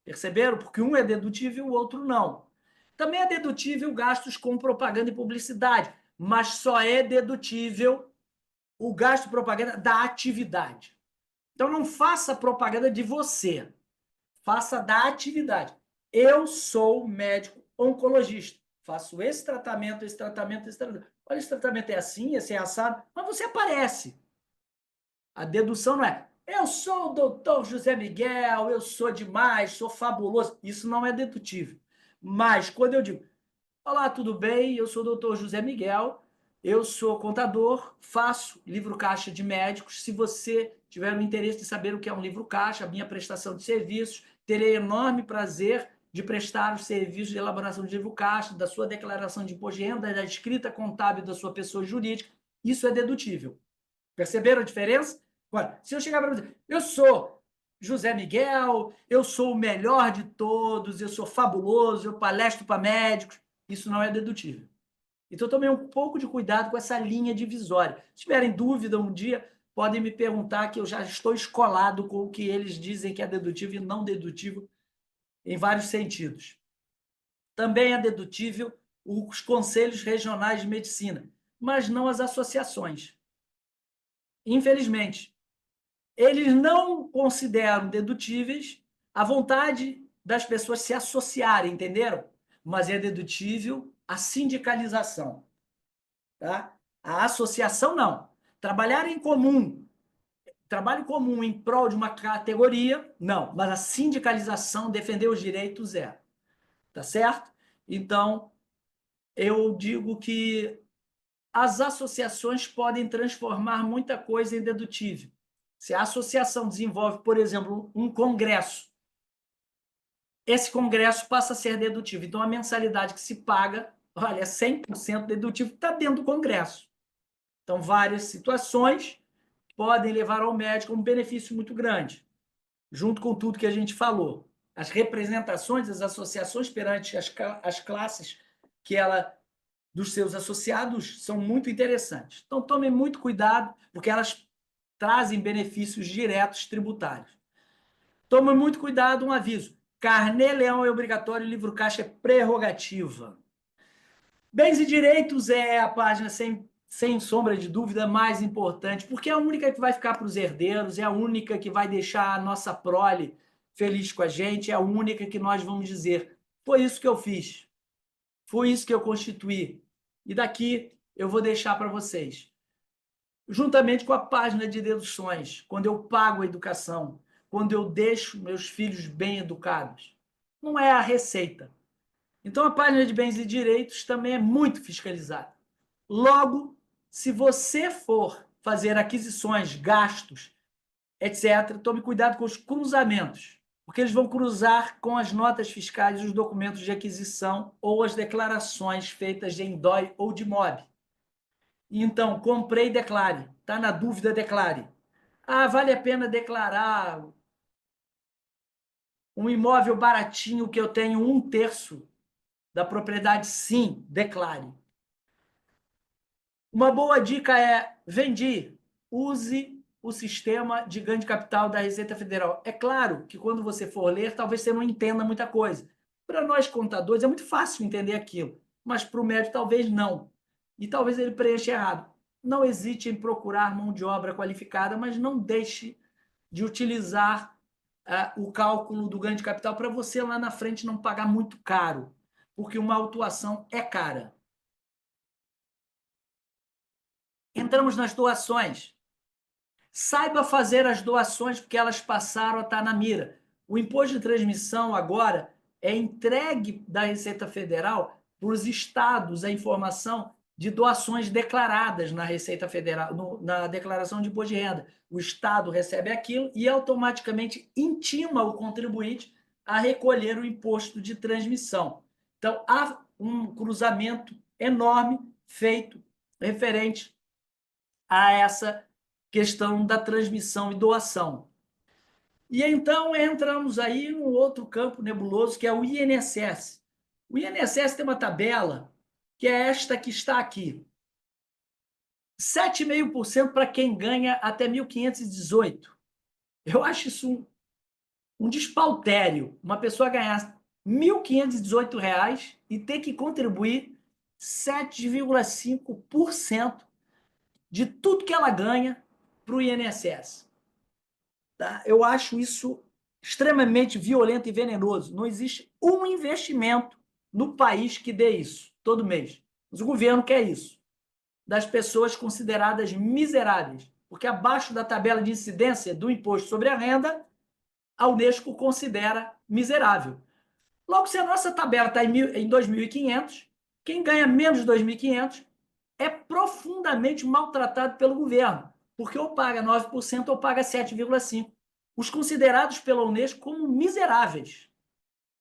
Perceberam? Porque um é dedutível e o outro não. Também é dedutível gastos com propaganda e publicidade, mas só é dedutível o gasto de propaganda da atividade. Então, não faça propaganda de você, faça da atividade. Eu sou médico oncologista, faço esse tratamento, esse tratamento, esse tratamento. Olha, esse tratamento é assim, esse é assado, mas você aparece. A dedução não é, eu sou o doutor José Miguel, eu sou demais, sou fabuloso. Isso não é dedutível. Mas, quando eu digo, olá, tudo bem? Eu sou o doutor José Miguel, eu sou contador, faço livro caixa de médicos. Se você tiver o interesse de saber o que é um livro caixa, a minha prestação de serviços, terei enorme prazer de prestar os serviços de elaboração de livro caixa, da sua declaração de imposto de renda, da escrita contábil da sua pessoa jurídica. Isso é dedutível. Perceberam a diferença? Agora, se eu chegar para você, eu sou José Miguel, eu sou o melhor de todos, eu sou fabuloso, eu palestro para médicos, isso não é dedutível. Então, tomei um pouco de cuidado com essa linha divisória. Se tiverem dúvida um dia, podem me perguntar, que eu já estou escolado com o que eles dizem que é dedutível e não dedutível em vários sentidos. Também é dedutível os conselhos regionais de medicina, mas não as associações. Infelizmente, eles não consideram dedutíveis a vontade das pessoas se associarem, entenderam? Mas é dedutível a sindicalização. Tá? A associação, não. Trabalhar em comum, trabalho comum em prol de uma categoria, não. Mas a sindicalização, defender os direitos, é. Tá certo? Então, eu digo que as associações podem transformar muita coisa em dedutível. Se a associação desenvolve, por exemplo, um congresso, esse congresso passa a ser dedutível. Então, a mensalidade que se paga, olha, é 100% dedutível, está dentro do congresso. Então, várias situações podem levar ao médico um benefício muito grande, junto com tudo que a gente falou. As representações das associações perante as classes que ela dos seus associados são muito interessantes. Então, tomem muito cuidado, porque elas trazem benefícios diretos tributários. Tomem muito cuidado, um aviso. Carnê-leão é obrigatório, livro caixa é prerrogativa. Bens e direitos é a página sem sombra de dúvida mais importante, porque é a única que vai ficar para os herdeiros, é a única que vai deixar a nossa prole feliz com a gente, é a única que nós vamos dizer, foi isso que eu fiz, foi isso que eu constituí. E daqui eu vou deixar para vocês. Juntamente com a página de deduções, quando eu pago a educação, quando eu deixo meus filhos bem educados. Não é a receita. Então, a página de bens e direitos também é muito fiscalizada. Logo, se você for fazer aquisições, gastos, etc., tome cuidado com os cruzamentos, porque eles vão cruzar com as notas fiscais e os documentos de aquisição ou as declarações feitas de ENDOI ou de MOB. Então, comprei, declare. Está na dúvida, declare. Ah, vale a pena declarar um imóvel baratinho que eu tenho 1/3 da propriedade? Sim, declare. Uma boa dica é: vendi, use o sistema de ganho de capital da Receita Federal. É claro que quando você for ler, talvez você não entenda muita coisa. Para nós contadores é muito fácil entender aquilo, mas para o médico talvez não. E talvez ele preencha errado. Não hesite em procurar mão de obra qualificada, mas não deixe de utilizar o cálculo do ganho de capital para você lá na frente não pagar muito caro, porque uma autuação é cara. Entramos nas doações. Saiba fazer as doações, porque elas passaram a estar na mira. O imposto de transmissão agora é entregue da Receita Federal para os estados a informação de doações declaradas na Receita Federal, na declaração de imposto de renda. O estado recebe aquilo e automaticamente intima o contribuinte a recolher o imposto de transmissão. Então, há um cruzamento enorme feito referente a essa questão da transmissão e doação. E então entramos aí num outro campo nebuloso, que é o INSS. O INSS tem uma tabela, que é esta que está aqui. 7,5% para quem ganha até 1.518. Eu acho isso um despautério. Uma pessoa ganhar R$ 1.518 e ter que contribuir 7,5% de tudo que ela ganha para o INSS. Tá? Eu acho isso extremamente violento e venenoso. Não existe um investimento no país que dê isso, todo mês. Mas o governo quer isso, das pessoas consideradas miseráveis, porque abaixo da tabela de incidência do imposto sobre a renda, a Unesco considera miserável. Logo, se a nossa tabela está em 2.500, quem ganha menos de 2.500 é profundamente maltratado pelo governo, porque ou paga 9% ou paga 7,5%. Os considerados pela Unesco como miseráveis.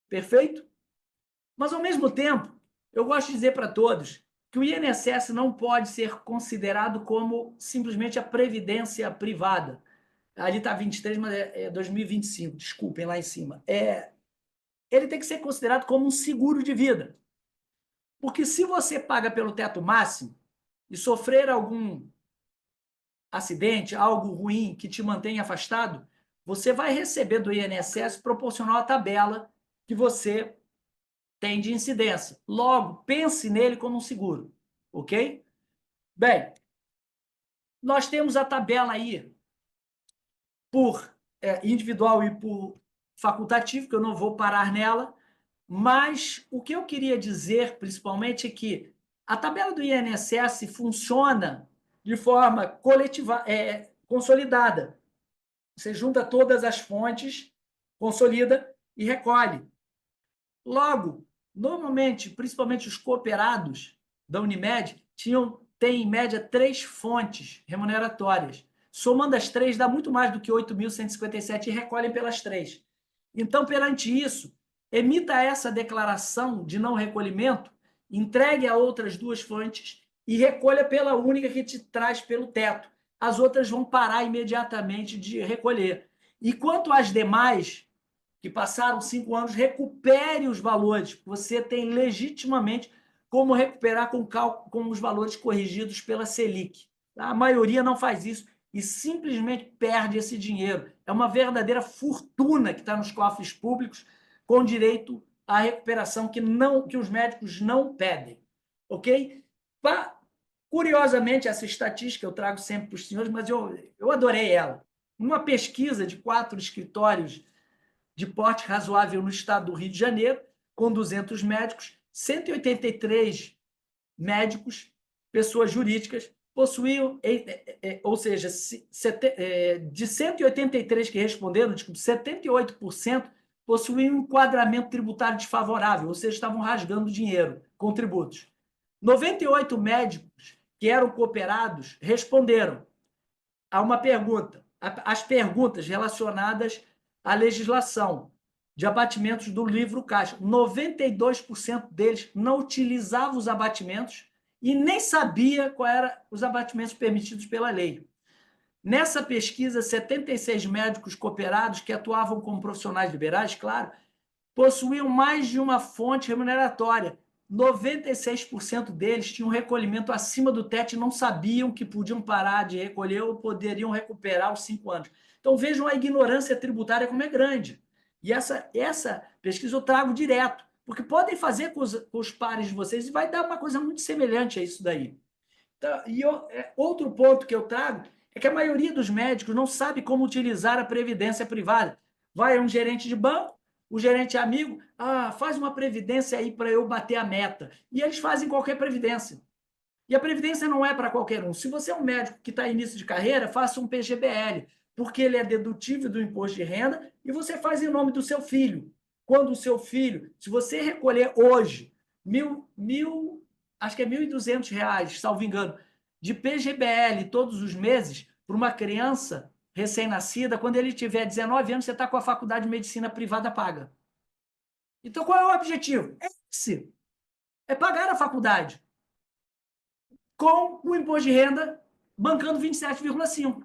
Perfeito? Mas, ao mesmo tempo, eu gosto de dizer para todos que o INSS não pode ser considerado como simplesmente a previdência privada. Ali está 23, mas é 2025, desculpem, lá em cima. Ele tem que ser considerado como um seguro de vida. Porque se você paga pelo teto máximo e sofrer algum acidente, algo ruim que te mantenha afastado, você vai receber do INSS proporcional à tabela que você tem de incidência. Logo, pense nele como um seguro, ok? Bem, nós temos a tabela aí por individual e por facultativo, que eu não vou parar nela, mas o que eu queria dizer, principalmente, é que a tabela do INSS funciona de forma coletiva, consolidada. Você junta todas as fontes, consolida e recolhe. Logo, normalmente, principalmente os cooperados da Unimed, têm, em média, 3 fontes remuneratórias. Somando as 3, dá muito mais do que 8.157 e recolhem pelas 3. Então, perante isso, emita essa declaração de não recolhimento, entregue a outras 2 fontes e recolha pela única que te traz pelo teto. As outras vão parar imediatamente de recolher. E quanto às demais, que passaram 5 anos, recupere os valores. Você tem legitimamente como recuperar com os valores corrigidos pela Selic. A maioria não faz isso e simplesmente perde esse dinheiro. É uma verdadeira fortuna que está nos cofres públicos, com direito à recuperação que os médicos não pedem. Ok? Curiosamente, essa estatística eu trago sempre para os senhores, mas eu adorei ela. Uma pesquisa de 4 escritórios de porte razoável no estado do Rio de Janeiro, com 200 médicos, 183 médicos, pessoas jurídicas, possuíam, ou seja, de 183 que responderam, 78% possuíam um enquadramento tributário desfavorável, ou seja, estavam rasgando dinheiro com tributos. 98 médicos que eram cooperados responderam a uma pergunta, as perguntas relacionadas à legislação de abatimentos do livro caixa. 92% deles não utilizavam os abatimentos e nem sabia quais eram os abatimentos permitidos pela lei. Nessa pesquisa, 76 médicos cooperados que atuavam como profissionais liberais, claro, possuíam mais de uma fonte remuneratória. 96% deles tinham recolhimento acima do teto e não sabiam que podiam parar de recolher ou poderiam recuperar os 5 anos. Então, vejam a ignorância tributária como é grande. E essa pesquisa eu trago direto, porque podem fazer com os pares de vocês e vai dar uma coisa muito semelhante a isso daí. Então, outro ponto que eu trago é que a maioria dos médicos não sabe como utilizar a previdência privada. Vai a um gerente de banco, o gerente é amigo, faz uma previdência aí para eu bater a meta. E eles fazem qualquer previdência. E a previdência não é para qualquer um. Se você é um médico que está em início de carreira, faça um PGBL, porque ele é dedutível do imposto de renda e você faz em nome do seu filho. Quando o seu filho, se você recolher hoje acho que é R$ 1.200, salvo engano, de PGBL todos os meses para uma criança recém-nascida, quando ele tiver 19 anos, você está com a faculdade de medicina privada paga. Então, qual é o objetivo? É esse. É pagar a faculdade com o imposto de renda bancando 27,5%,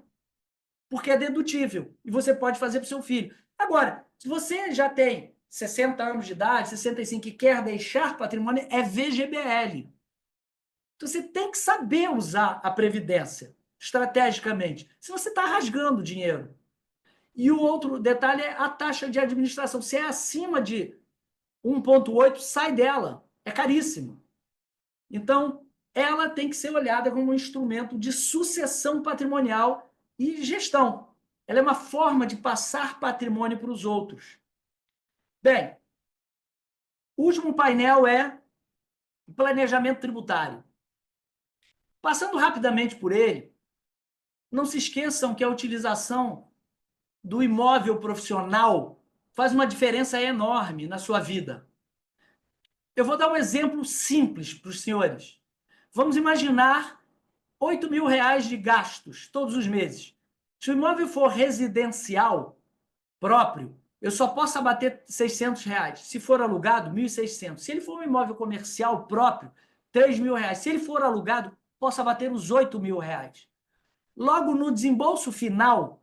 porque é dedutível e você pode fazer para o seu filho. Agora, se você já tem 60 anos de idade, 65 e quer deixar patrimônio, é VGBL. Então, você tem que saber usar a Previdência estrategicamente, se você está rasgando dinheiro. E o outro detalhe é a taxa de administração. Se é acima de 1,8, sai dela. É caríssimo. Então, ela tem que ser olhada como um instrumento de sucessão patrimonial e gestão. Ela é uma forma de passar patrimônio para os outros. Bem, o último painel é planejamento tributário. Passando rapidamente por ele, não se esqueçam que a utilização do imóvel profissional faz uma diferença enorme na sua vida. Eu vou dar um exemplo simples para os senhores. Vamos imaginar R$ 8.000 de gastos todos os meses. Se o imóvel for residencial próprio, eu só posso abater R$ 600. Se for alugado, 1.600. Se ele for um imóvel comercial próprio, R$ 3.000. Se ele for alugado, posso abater os R$ 8.000. Logo, no desembolso final,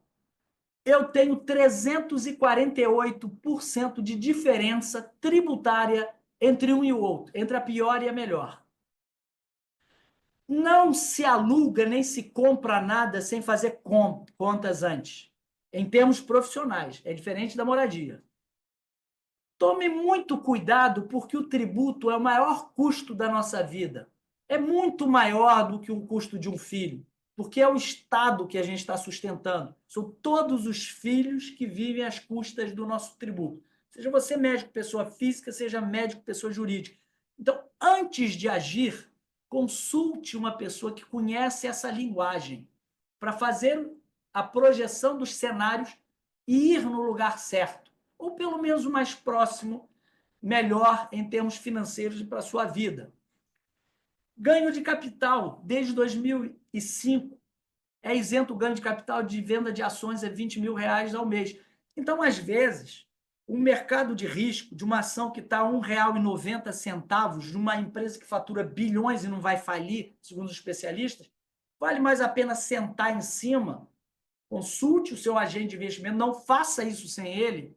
eu tenho 348% de diferença tributária entre um e o outro, entre a pior e a melhor. Não se aluga nem se compra nada sem fazer contas antes, em termos profissionais. É diferente da moradia. Tome muito cuidado, porque o tributo é o maior custo da nossa vida. É muito maior do que o custo de um filho, porque é o Estado que a gente está sustentando. São todos os filhos que vivem às custas do nosso tributo. Seja você médico, pessoa física, seja médico, pessoa jurídica. Então, antes de agir, consulte uma pessoa que conhece essa linguagem para fazer a projeção dos cenários e ir no lugar certo, ou pelo menos o mais próximo, melhor em termos financeiros para a sua vida. Ganho de capital, desde 2005, é isento o ganho de capital de venda de ações a R$ 20.000 ao mês. Então, às vezes, o mercado de risco de uma ação que está a R$ 1,90, de uma empresa que fatura bilhões e não vai falir, segundo os especialistas, vale mais a pena sentar em cima, consulte o seu agente de investimento, não faça isso sem ele.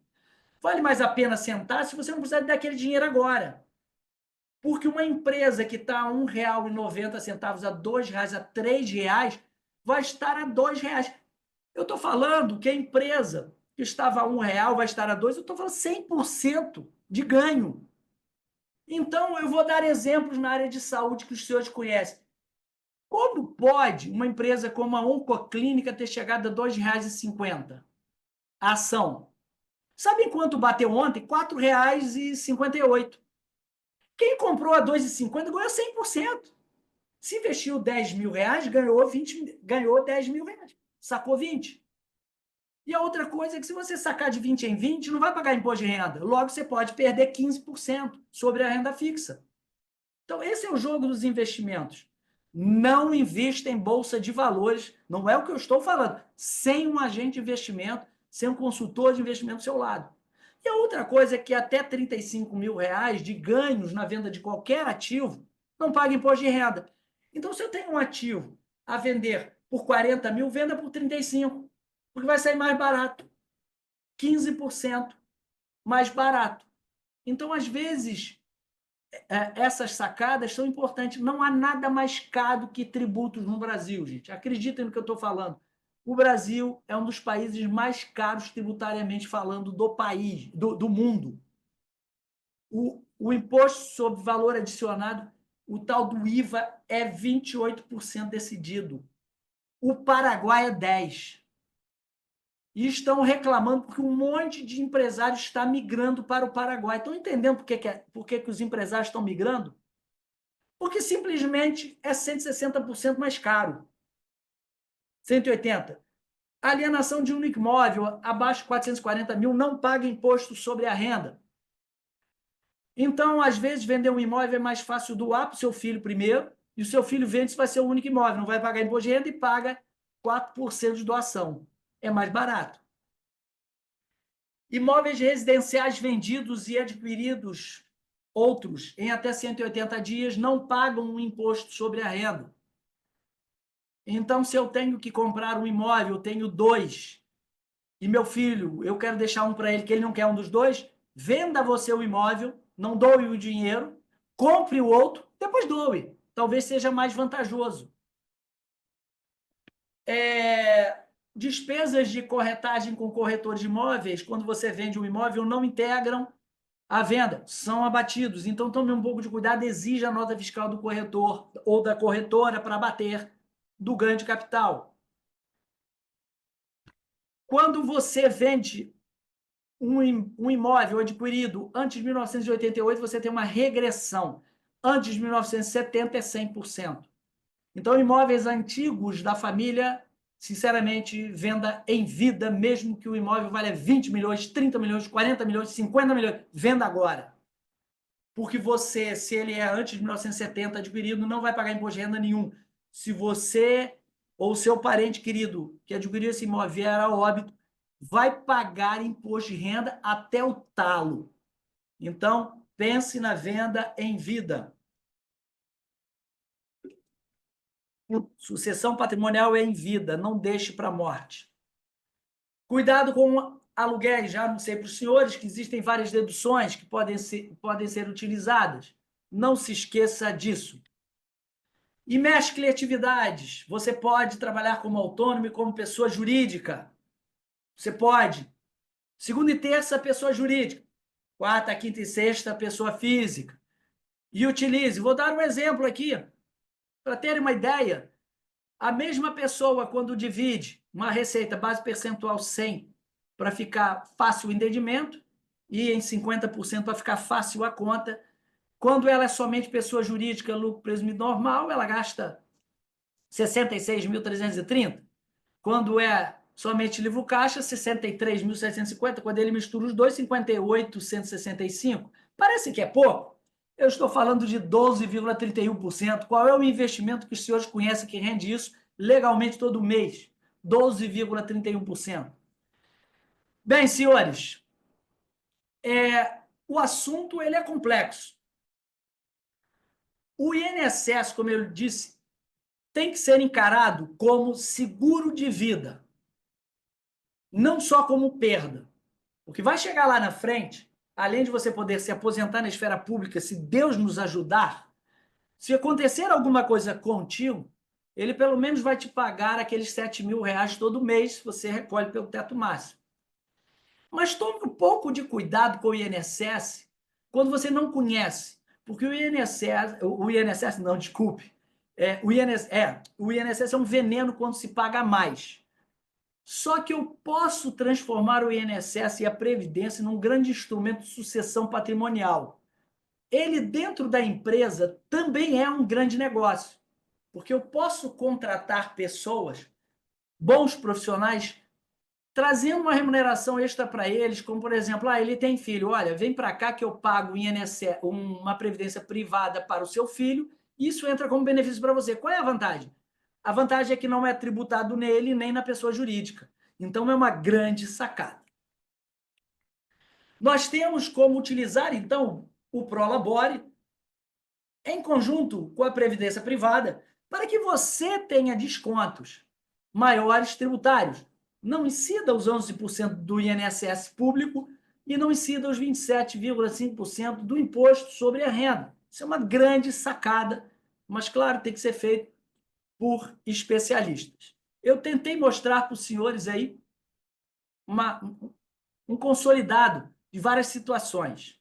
Vale mais a pena sentar se você não precisar dar aquele dinheiro agora. Porque uma empresa que está a R$ 1,90, a R$ 2, a R$ 3, vai estar a R$ 2. Eu estou falando que a empresa que estava a R$ 1 vai estar a 2, eu estou falando 100% de ganho. Então, eu vou dar exemplos na área de saúde que os senhores conhecem. Como pode uma empresa como a Oncoclínica ter chegado a R$ 2,50 a ação? Sabem quanto bateu ontem? R$ 4,58. Quem comprou a R$ 2,50 ganhou 100%. Se investiu R$ 10.000, ganhou R$ 10.000. Sacou 20. E a outra coisa é que se você sacar de 20 em 20, não vai pagar imposto de renda. Logo, você pode perder 15% sobre a renda fixa. Então, esse é o jogo dos investimentos. Não invista em bolsa de valores, não é o que eu estou falando, sem um agente de investimento, sem um consultor de investimento do seu lado. E a outra coisa é que até R$ 35.000 de ganhos na venda de qualquer ativo não paga imposto de renda. Então, se eu tenho um ativo a vender por 40 mil, venda por 35, porque vai sair mais barato. 15% mais barato. Então, às vezes, essas sacadas são importantes. Não há nada mais caro que tributos no Brasil, gente. Acreditem no que eu estou falando. O Brasil é um dos países mais caros tributariamente falando do mundo. O imposto sobre valor adicionado, o tal do IVA, é 28% decidido. O Paraguai é 10%. e estão reclamando porque um monte de empresários está migrando para o Paraguai. Estão entendendo por que os empresários estão migrando? Porque simplesmente é 160% mais caro. 180%. A alienação de um único imóvel abaixo de 440 mil não paga imposto sobre a renda. Então, às vezes, vender um imóvel é mais fácil doar para o seu filho primeiro, e o seu filho vende se vai ser o único imóvel, não vai pagar imposto de renda e paga 4% de doação. É mais barato. Imóveis residenciais vendidos e adquiridos, outros, em até 180 dias, não pagam um imposto sobre a renda. Então, se eu tenho que comprar um imóvel, eu tenho 2, e meu filho, eu quero deixar um para ele, que ele não quer um dos 2, venda você o imóvel, não doe o dinheiro, compre o outro, depois doe. Talvez seja mais vantajoso. Despesas de corretagem com corretores de imóveis, quando você vende um imóvel, não integram a venda, são abatidos. Então, tome um pouco de cuidado, exija a nota fiscal do corretor ou da corretora para abater do ganho de capital. Quando você vende um imóvel adquirido antes de 1988, você tem uma regressão. Antes de 1970 é 100%. Então, imóveis antigos da família, sinceramente, venda em vida, mesmo que o imóvel valha 20 milhões, 30 milhões, 40 milhões, 50 milhões, venda agora. Porque você, se ele é antes de 1970 adquirido, não vai pagar imposto de renda nenhum. Se você ou seu parente querido que adquiriu esse imóvel vier a óbito, vai pagar imposto de renda até o talo. Então, pense na venda em vida. Sucessão patrimonial é em vida, não deixe para a morte. Cuidado com aluguéis, já não sei para os senhores que existem várias deduções que podem ser utilizadas. Não se esqueça disso. E mescle atividades. Você pode trabalhar como autônomo e como pessoa jurídica. Você pode. Segunda e terça, pessoa jurídica. Quarta, quinta e sexta, pessoa física. E utilize. Vou dar um exemplo aqui, para terem uma ideia. A mesma pessoa, quando divide uma receita base percentual 100 para ficar fácil o entendimento e em 50% para ficar fácil a conta, quando ela é somente pessoa jurídica, lucro presumido normal, ela gasta 66.330. Quando é somente livro caixa, 63.750. Quando ele mistura os dois, 58.165. Parece que é pouco. Eu estou falando de 12,31%. Qual é o investimento que os senhores conhecem que rende isso legalmente todo mês? 12,31%. Bem, senhores, o assunto ele é complexo. O INSS, como eu disse, tem que ser encarado como seguro de vida, não só como perda. Porque vai chegar lá na frente, além de você poder se aposentar na esfera pública, se Deus nos ajudar, se acontecer alguma coisa contigo, ele pelo menos vai te pagar aqueles 7 mil reais todo mês, se você recolhe pelo teto máximo. Mas tome um pouco de cuidado com o INSS quando você não conhece, porque o INSS não, desculpe, o INSS é um veneno quando se paga mais. Só que eu posso transformar o INSS e a Previdência num grande instrumento de sucessão patrimonial. Ele, dentro da empresa, também é um grande negócio, porque eu posso contratar pessoas, bons profissionais, trazendo uma remuneração extra para eles, como, por exemplo, ele tem filho, olha, vem para cá que eu pago o INSS, uma previdência privada para o seu filho, isso entra como benefício para você. Qual é a vantagem? A vantagem é que não é tributado nele nem na pessoa jurídica. Então, é uma grande sacada. Nós temos como utilizar, então, o Prolabore em conjunto com a Previdência Privada para que você tenha descontos maiores tributários. Não incida os 11% do INSS público e não incida os 27,5% do imposto sobre a renda. Isso é uma grande sacada, mas, claro, tem que ser feito por especialistas. Eu tentei mostrar para os senhores aí um consolidado de várias situações.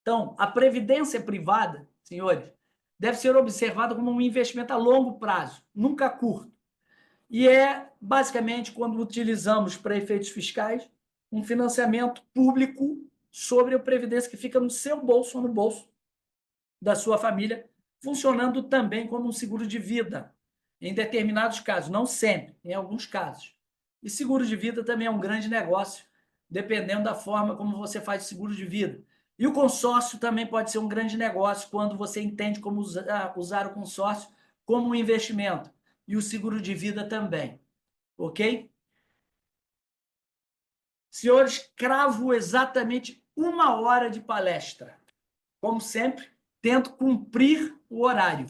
Então, a previdência privada, senhores, deve ser observada como um investimento a longo prazo, nunca curto. e é basicamente quando utilizamos para efeitos fiscais um financiamento público sobre a previdência que fica no seu bolso ou no bolso da sua família, funcionando também como um seguro de vida, em determinados casos, não sempre, em alguns casos. E seguro de vida também é um grande negócio, dependendo da forma como você faz seguro de vida. E o consórcio também pode ser um grande negócio quando você entende como usar o consórcio como um investimento. E o seguro de vida também. Ok? Senhores, cravo exatamente 1 hora de palestra. Como sempre, tento cumprir o horário.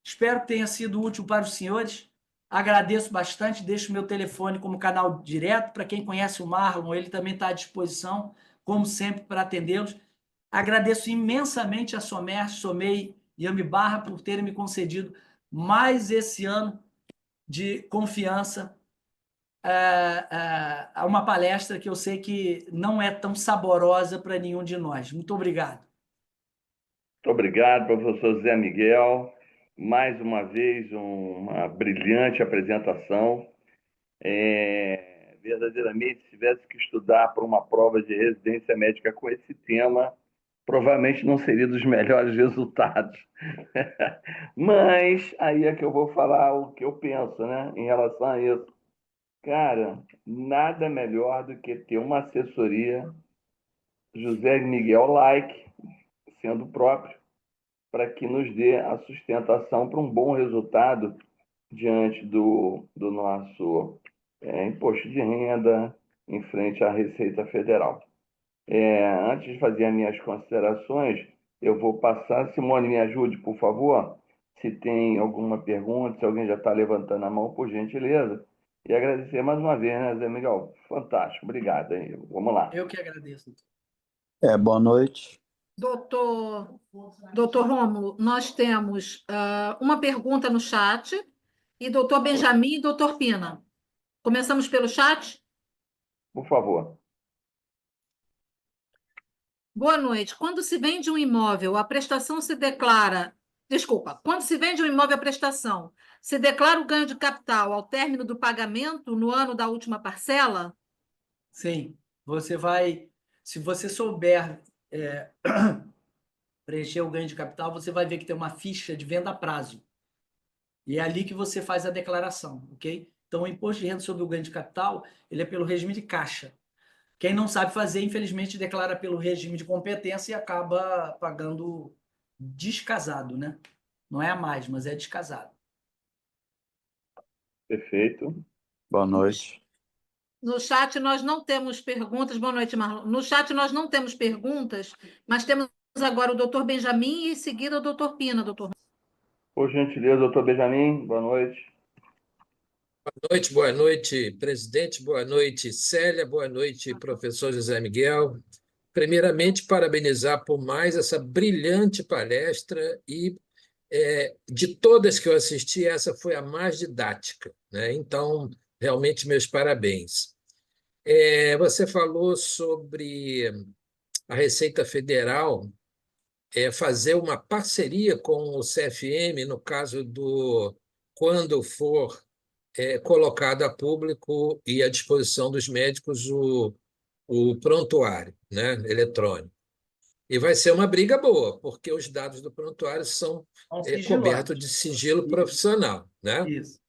Espero que tenha sido útil para os senhores. Agradeço bastante, deixo meu telefone como canal direto. Para quem conhece o Marlon, ele também está à disposição, como sempre, para atendê-los. Agradeço imensamente a Somer, Somei e Ambibarra por terem me concedido mais esse ano de confiança a uma palestra que eu sei que não é tão saborosa para nenhum de nós. Muito obrigado. Muito obrigado, professor Zé Miguel. Mais uma vez, uma brilhante apresentação. Verdadeiramente, se tivesse que estudar para uma prova de residência médica com esse tema, provavelmente não seria dos melhores resultados. Mas aí é que eu vou falar o que eu penso, né, em relação a isso. Cara, nada melhor do que ter uma assessoria José Miguel like, sendo próprio, para que nos dê a sustentação para um bom resultado diante do nosso imposto de renda em frente à Receita Federal. Antes de fazer as minhas considerações, eu vou passar. Simone, me ajude, por favor, se tem alguma pergunta, se alguém já está levantando a mão, por gentileza. E agradecer mais uma vez, né, Zé Miguel? Fantástico, obrigado. Hein? Vamos lá. Eu que agradeço. Boa noite. Doutor Rômulo, nós temos uma pergunta no chat, e doutor Benjamin e doutor Pina. Começamos pelo chat? Por favor. Boa noite. Quando se vende um imóvel, a prestação se declara. Desculpa, quando se vende um imóvel, a prestação se declara o ganho de capital ao término do pagamento no ano da última parcela? Sim, você vai, se você souber preencher o ganho de capital, você vai ver que tem uma ficha de venda a prazo. E é ali que você faz a declaração, ok? Então, o imposto de renda sobre o ganho de capital, ele é pelo regime de caixa. Quem não sabe fazer, infelizmente, declara pelo regime de competência e acaba pagando descasado, né? Não é a mais, mas é descasado. Perfeito. Boa noite. No chat nós não temos perguntas. Boa noite, Marlon. No chat nós não temos perguntas, mas temos agora o doutor Benjamin e em seguida o doutor Pina, doutor. Por gentileza, doutor Benjamin, boa noite. Boa noite, presidente, boa noite, Célia, boa noite, professor José Miguel. Primeiramente, parabenizar por mais essa brilhante palestra e, de todas que eu assisti, essa foi a mais didática, né? Então, realmente, meus parabéns. Você falou sobre a Receita Federal fazer uma parceria com o CFM, no caso do quando for colocado a público e à disposição dos médicos o prontuário, né, eletrônico. E vai ser uma briga boa, porque os dados do prontuário são cobertos de sigilo profissional, né? Isso.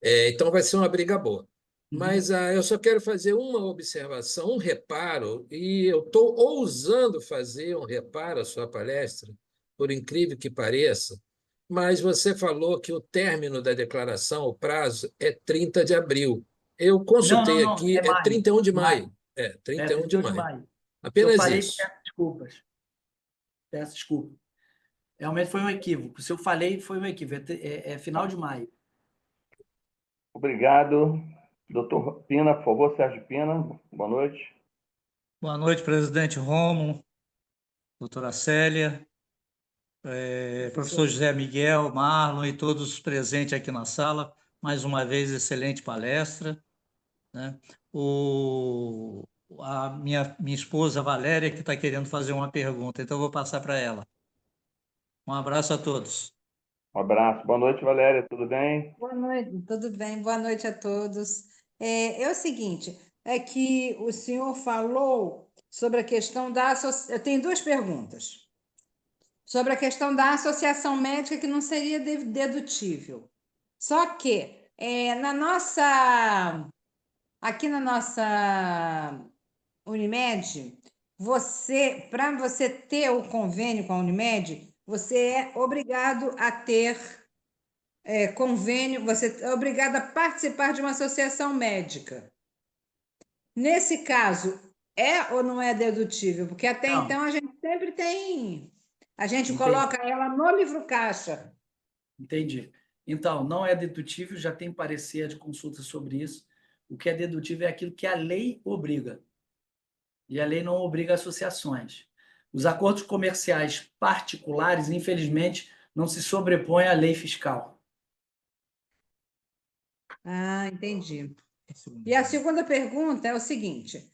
Então vai ser uma briga boa. Mas eu só quero fazer uma observação, um reparo, e eu estou ousando fazer um reparo à sua palestra, por incrível que pareça, mas você falou que o término da declaração, o prazo, é 30 de abril. Eu consultei Não, aqui, é maio. 31 de maio. Maio. 31 de maio. Se eu Apenas falei, isso. peço desculpas. Peço desculpa. Realmente foi um equívoco. Se eu falei, foi um equívoco. É final de maio. Obrigado. Doutor Pina, por favor, Sérgio Pina, boa noite. Boa noite, presidente Rômulo, doutora Célia, professor José Miguel, Marlon e todos os presentes aqui na sala. Mais uma vez, excelente palestra, né? A minha esposa Valéria que está querendo fazer uma pergunta, então eu vou passar para ela. Um abraço a todos. Um abraço. Boa noite, Valéria. Tudo bem? Boa noite, tudo bem? Boa noite a todos. É o seguinte, é que o senhor falou sobre a questão da associação. Eu tenho duas perguntas. Sobre a questão da associação médica que não seria dedutível. Só que aqui na nossa Unimed, para você ter o convênio com a Unimed, você é obrigado a ter convênio, você é obrigado a participar de uma associação médica. Nesse caso, é ou não é dedutível? Porque até Não. então a gente sempre tem. A gente Entendi. coloca ela no livro caixa. Entendi. Então, não é dedutível, já tem parecer de consulta sobre isso. O que é dedutível é aquilo que a lei obriga. E a lei não obriga associações. Os acordos comerciais particulares, infelizmente, não se sobrepõem à lei fiscal. Ah, entendi. E a segunda pergunta é o seguinte: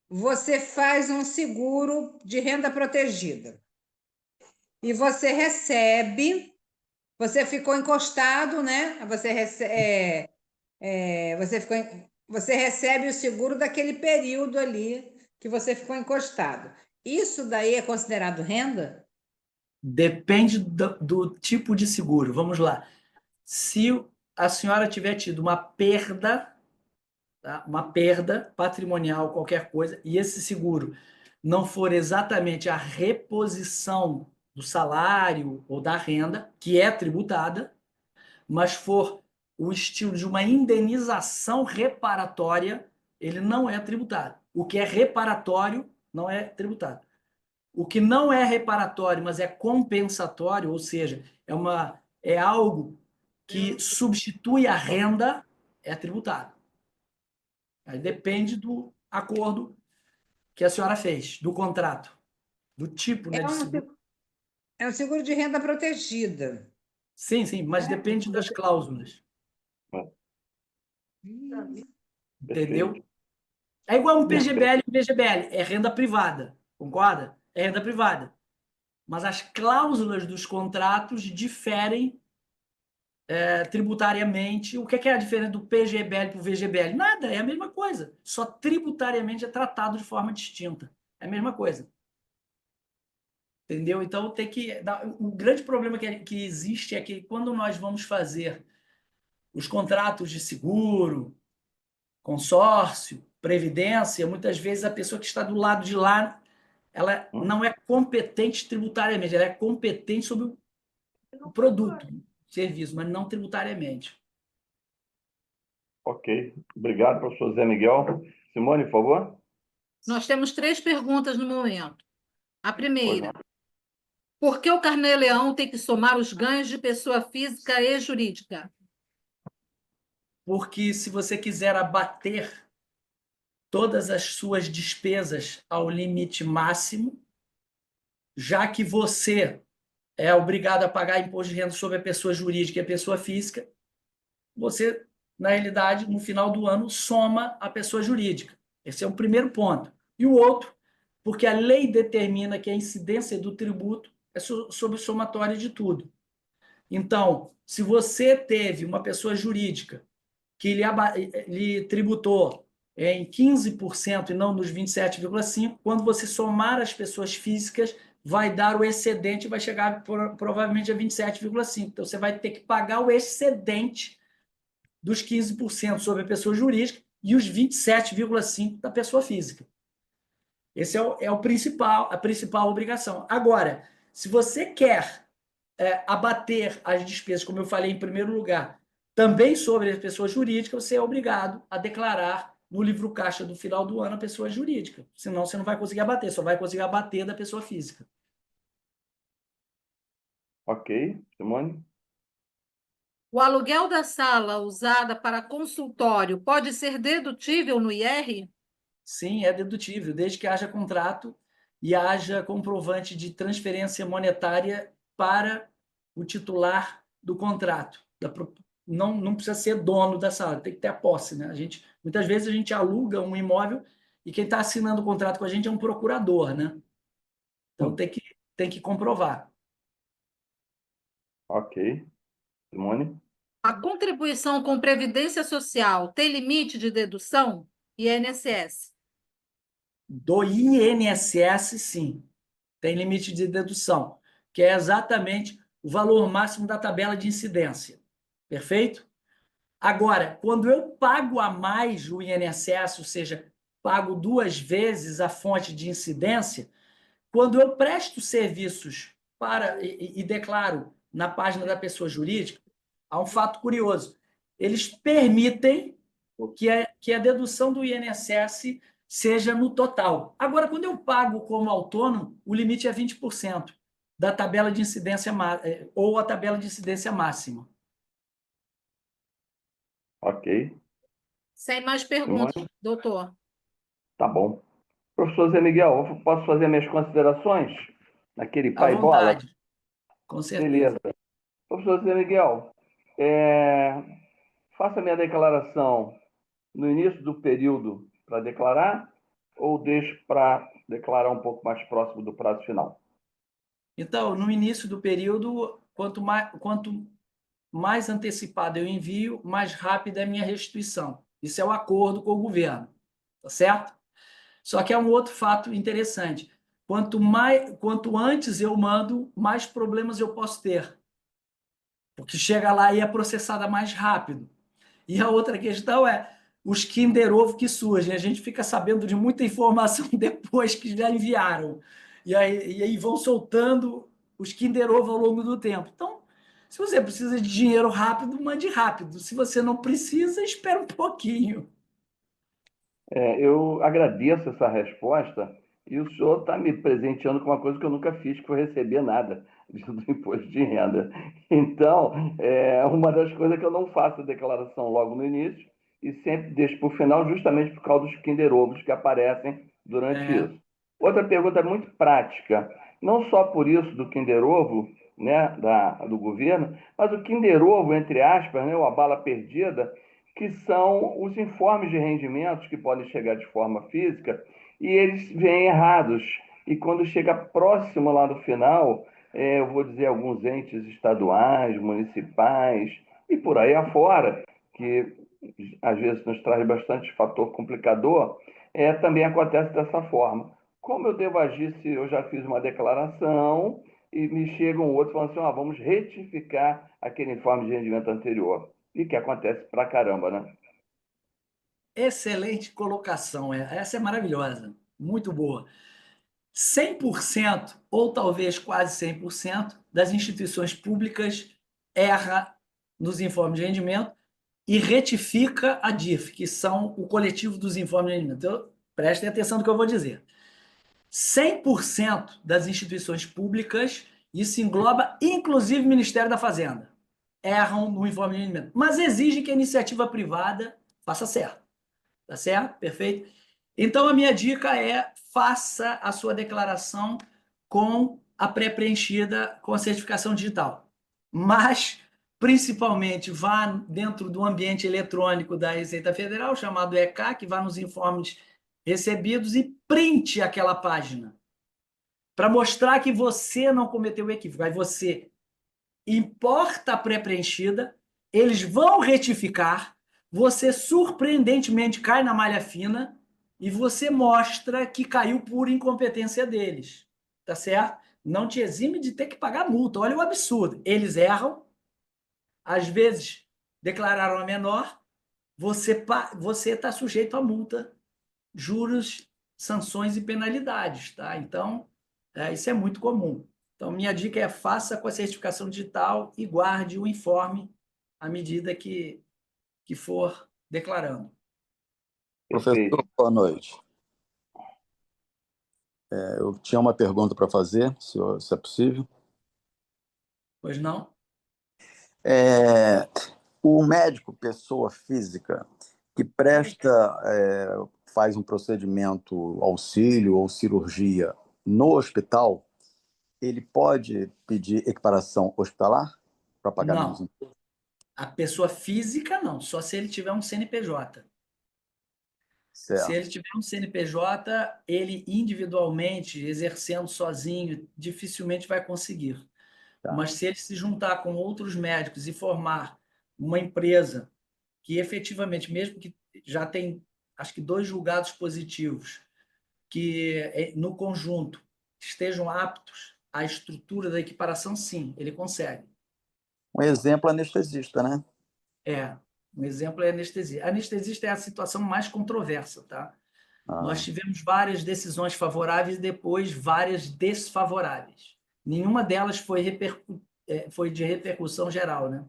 você faz um seguro de renda protegida e você recebe, você ficou encostado, né? Você recebe o seguro daquele período ali que você ficou encostado. Isso daí é considerado renda? Depende do tipo de seguro. Vamos lá. Se a senhora tiver tido uma perda, tá? Uma perda patrimonial, qualquer coisa, e esse seguro não for exatamente a reposição do salário ou da renda, que é tributada, mas for o estilo de uma indenização reparatória, ele não é tributado. O que é reparatório não é tributado. O que não é reparatório, mas é compensatório, ou seja, é algo que substitui a renda, é tributado. Aí depende do acordo que a senhora fez, do contrato, do tipo, né, de seguro. É um seguro de renda protegida. Sim, mas depende das cláusulas. Entendeu? Perfeito. É igual um PGBL e VGBL, é renda privada, concorda? É renda privada. Mas as cláusulas dos contratos diferem tributariamente. O que é a diferença do PGBL para o VGBL? Nada, é a mesma coisa. Só tributariamente é tratado de forma distinta. É a mesma coisa. Entendeu? Então tem que. O grande problema que existe é que quando nós vamos fazer os contratos de seguro, consórcio, previdência, muitas vezes a pessoa que está do lado de lá, ela não é competente tributariamente, ela é competente sobre o produto, o serviço, mas não tributariamente. Ok. Obrigado, professor Zé Miguel. Simone, por favor. Nós temos 3 perguntas no momento. A Pois primeira: não. por que o Carnê-Leão tem que somar os ganhos de pessoa física e jurídica? Porque se você quiser abater todas as suas despesas ao limite máximo, já que você é obrigado a pagar imposto de renda sobre a pessoa jurídica e a pessoa física, você, na realidade, no final do ano, soma a pessoa jurídica. Esse é o primeiro ponto. E o outro, porque a lei determina que a incidência do tributo é sobre somatória de tudo. Então, se você teve uma pessoa jurídica que lhe tributou em 15% e não nos 27,5%, quando você somar as pessoas físicas, vai dar o excedente, vai chegar provavelmente a 27,5%. Então, você vai ter que pagar o excedente dos 15% sobre a pessoa jurídica e os 27,5% da pessoa física. Esse é a principal obrigação. Agora, se você quer abater as despesas, como eu falei em primeiro lugar, também sobre a pessoa jurídica, você é obrigado a declarar no livro caixa do final do ano a pessoa jurídica. Senão você não vai conseguir abater, só vai conseguir abater da pessoa física. Ok. Simone? O aluguel da sala usada para consultório pode ser dedutível no IR? Sim, é dedutível, desde que haja contrato e haja comprovante de transferência monetária para o titular do contrato. Não precisa ser dono da sala, tem que ter a posse, né? Muitas vezes a gente aluga um imóvel e quem está assinando o contrato com a gente é um procurador, né? Então tem que comprovar. Ok. Simone? A contribuição com Previdência Social tem limite de dedução? INSS. Do INSS, sim, tem limite de dedução, que é exatamente o valor máximo da tabela de incidência. Perfeito? Agora, quando eu pago a mais o INSS, ou seja, pago 2 vezes a fonte de incidência, quando eu presto serviços para e declaro na página da pessoa jurídica, há um fato curioso. Eles permitem que a dedução do INSS seja no total. Agora, quando eu pago como autônomo, o limite é 20% da tabela de incidência ou a tabela de incidência máxima. Ok. Sem mais perguntas, doutor. Tá bom. Professor Zé Miguel, eu posso fazer minhas considerações? Naquele À pai bola? vontade, com certeza. Beleza. Professor Zé Miguel, faça minha declaração no início do período para declarar ou deixo para declarar um pouco mais próximo do prazo final? Então, no início do período, quanto mais antecipado eu envio, mais rápida é a minha restituição. Isso é o acordo com o governo, tá certo? Só que é um outro fato interessante. Quanto antes eu mando, mais problemas eu posso ter, porque chega lá e é processada mais rápido. E a outra questão é os Kinder Ovo que surgem. A gente fica sabendo de muita informação depois que já enviaram. E aí vão soltando os Kinder Ovo ao longo do tempo. Então, se você precisa de dinheiro rápido, mande rápido. Se você não precisa, espera um pouquinho. Eu agradeço essa resposta e o senhor está me presenteando com uma coisa que eu nunca fiz, que foi receber nada do imposto de renda. Então, uma das coisas que eu não faço a declaração logo no início e sempre deixo para o final, justamente por causa dos Kinder Ovos que aparecem durante isso. Outra pergunta muito prática, não só por isso do Kinder Ovo, né, do governo, mas o Kinder Ovo, entre aspas, né, ou a bala perdida, que são os informes de rendimentos que podem chegar de forma física e eles vêm errados. E quando chega próximo lá no final, eu vou dizer alguns entes estaduais, municipais e por aí afora, que às vezes nos traz bastante fator complicador, também acontece dessa forma. Como eu devo agir se eu já fiz uma declaração e me chega um outro falando assim, vamos retificar aquele informe de rendimento anterior? E que acontece pra caramba, né? Excelente colocação. Essa é maravilhosa. Muito boa. 100%, ou talvez quase 100%, das instituições públicas erra nos informes de rendimento e retifica a DIF, que são o coletivo dos informes de rendimento. Então, prestem atenção no que eu vou dizer. 100% das instituições públicas, isso engloba inclusive o Ministério da Fazenda, erram no informe de rendimento, mas exigem que a iniciativa privada faça certo. Tá certo? Perfeito? Então, a minha dica é faça a sua declaração com a pré-preenchida com a certificação digital. Mas, principalmente, vá dentro do ambiente eletrônico da Receita Federal, chamado ECAC, vá nos informes recebidos e printe aquela página para mostrar que você não cometeu o equívoco. Aí você importa a pré-preenchida, eles vão retificar, você surpreendentemente cai na malha fina e você mostra que caiu por incompetência deles, tá certo? Não te exime de ter que pagar multa. Olha o absurdo. Eles erram, às vezes declararam a menor, você está sujeito a multa, juros, sanções e penalidades, tá? Então, isso é muito comum. Então, minha dica é faça com a certificação digital e guarde o informe à medida que for declarando. Professor, boa noite. Eu tinha uma pergunta para fazer, se é possível. Pois não? O médico, pessoa física, que faz um procedimento, auxílio ou cirurgia no hospital, ele pode pedir equiparação hospitalar para pagar menos Não. imposto? A pessoa física, não. Só se ele tiver um CNPJ. Se Certo. ele tiver um CNPJ, ele individualmente, exercendo sozinho, dificilmente vai conseguir. Tá. Mas se ele se juntar com outros médicos e formar uma empresa que efetivamente, mesmo que já tem, acho que 2 julgados positivos, que no conjunto estejam aptos à estrutura da equiparação, sim, ele consegue. Um exemplo anestesista, né? Um exemplo é a anestesia. A anestesista é a situação mais controversa, tá? Nós tivemos várias decisões favoráveis e depois várias desfavoráveis. Nenhuma delas foi de repercussão geral, né?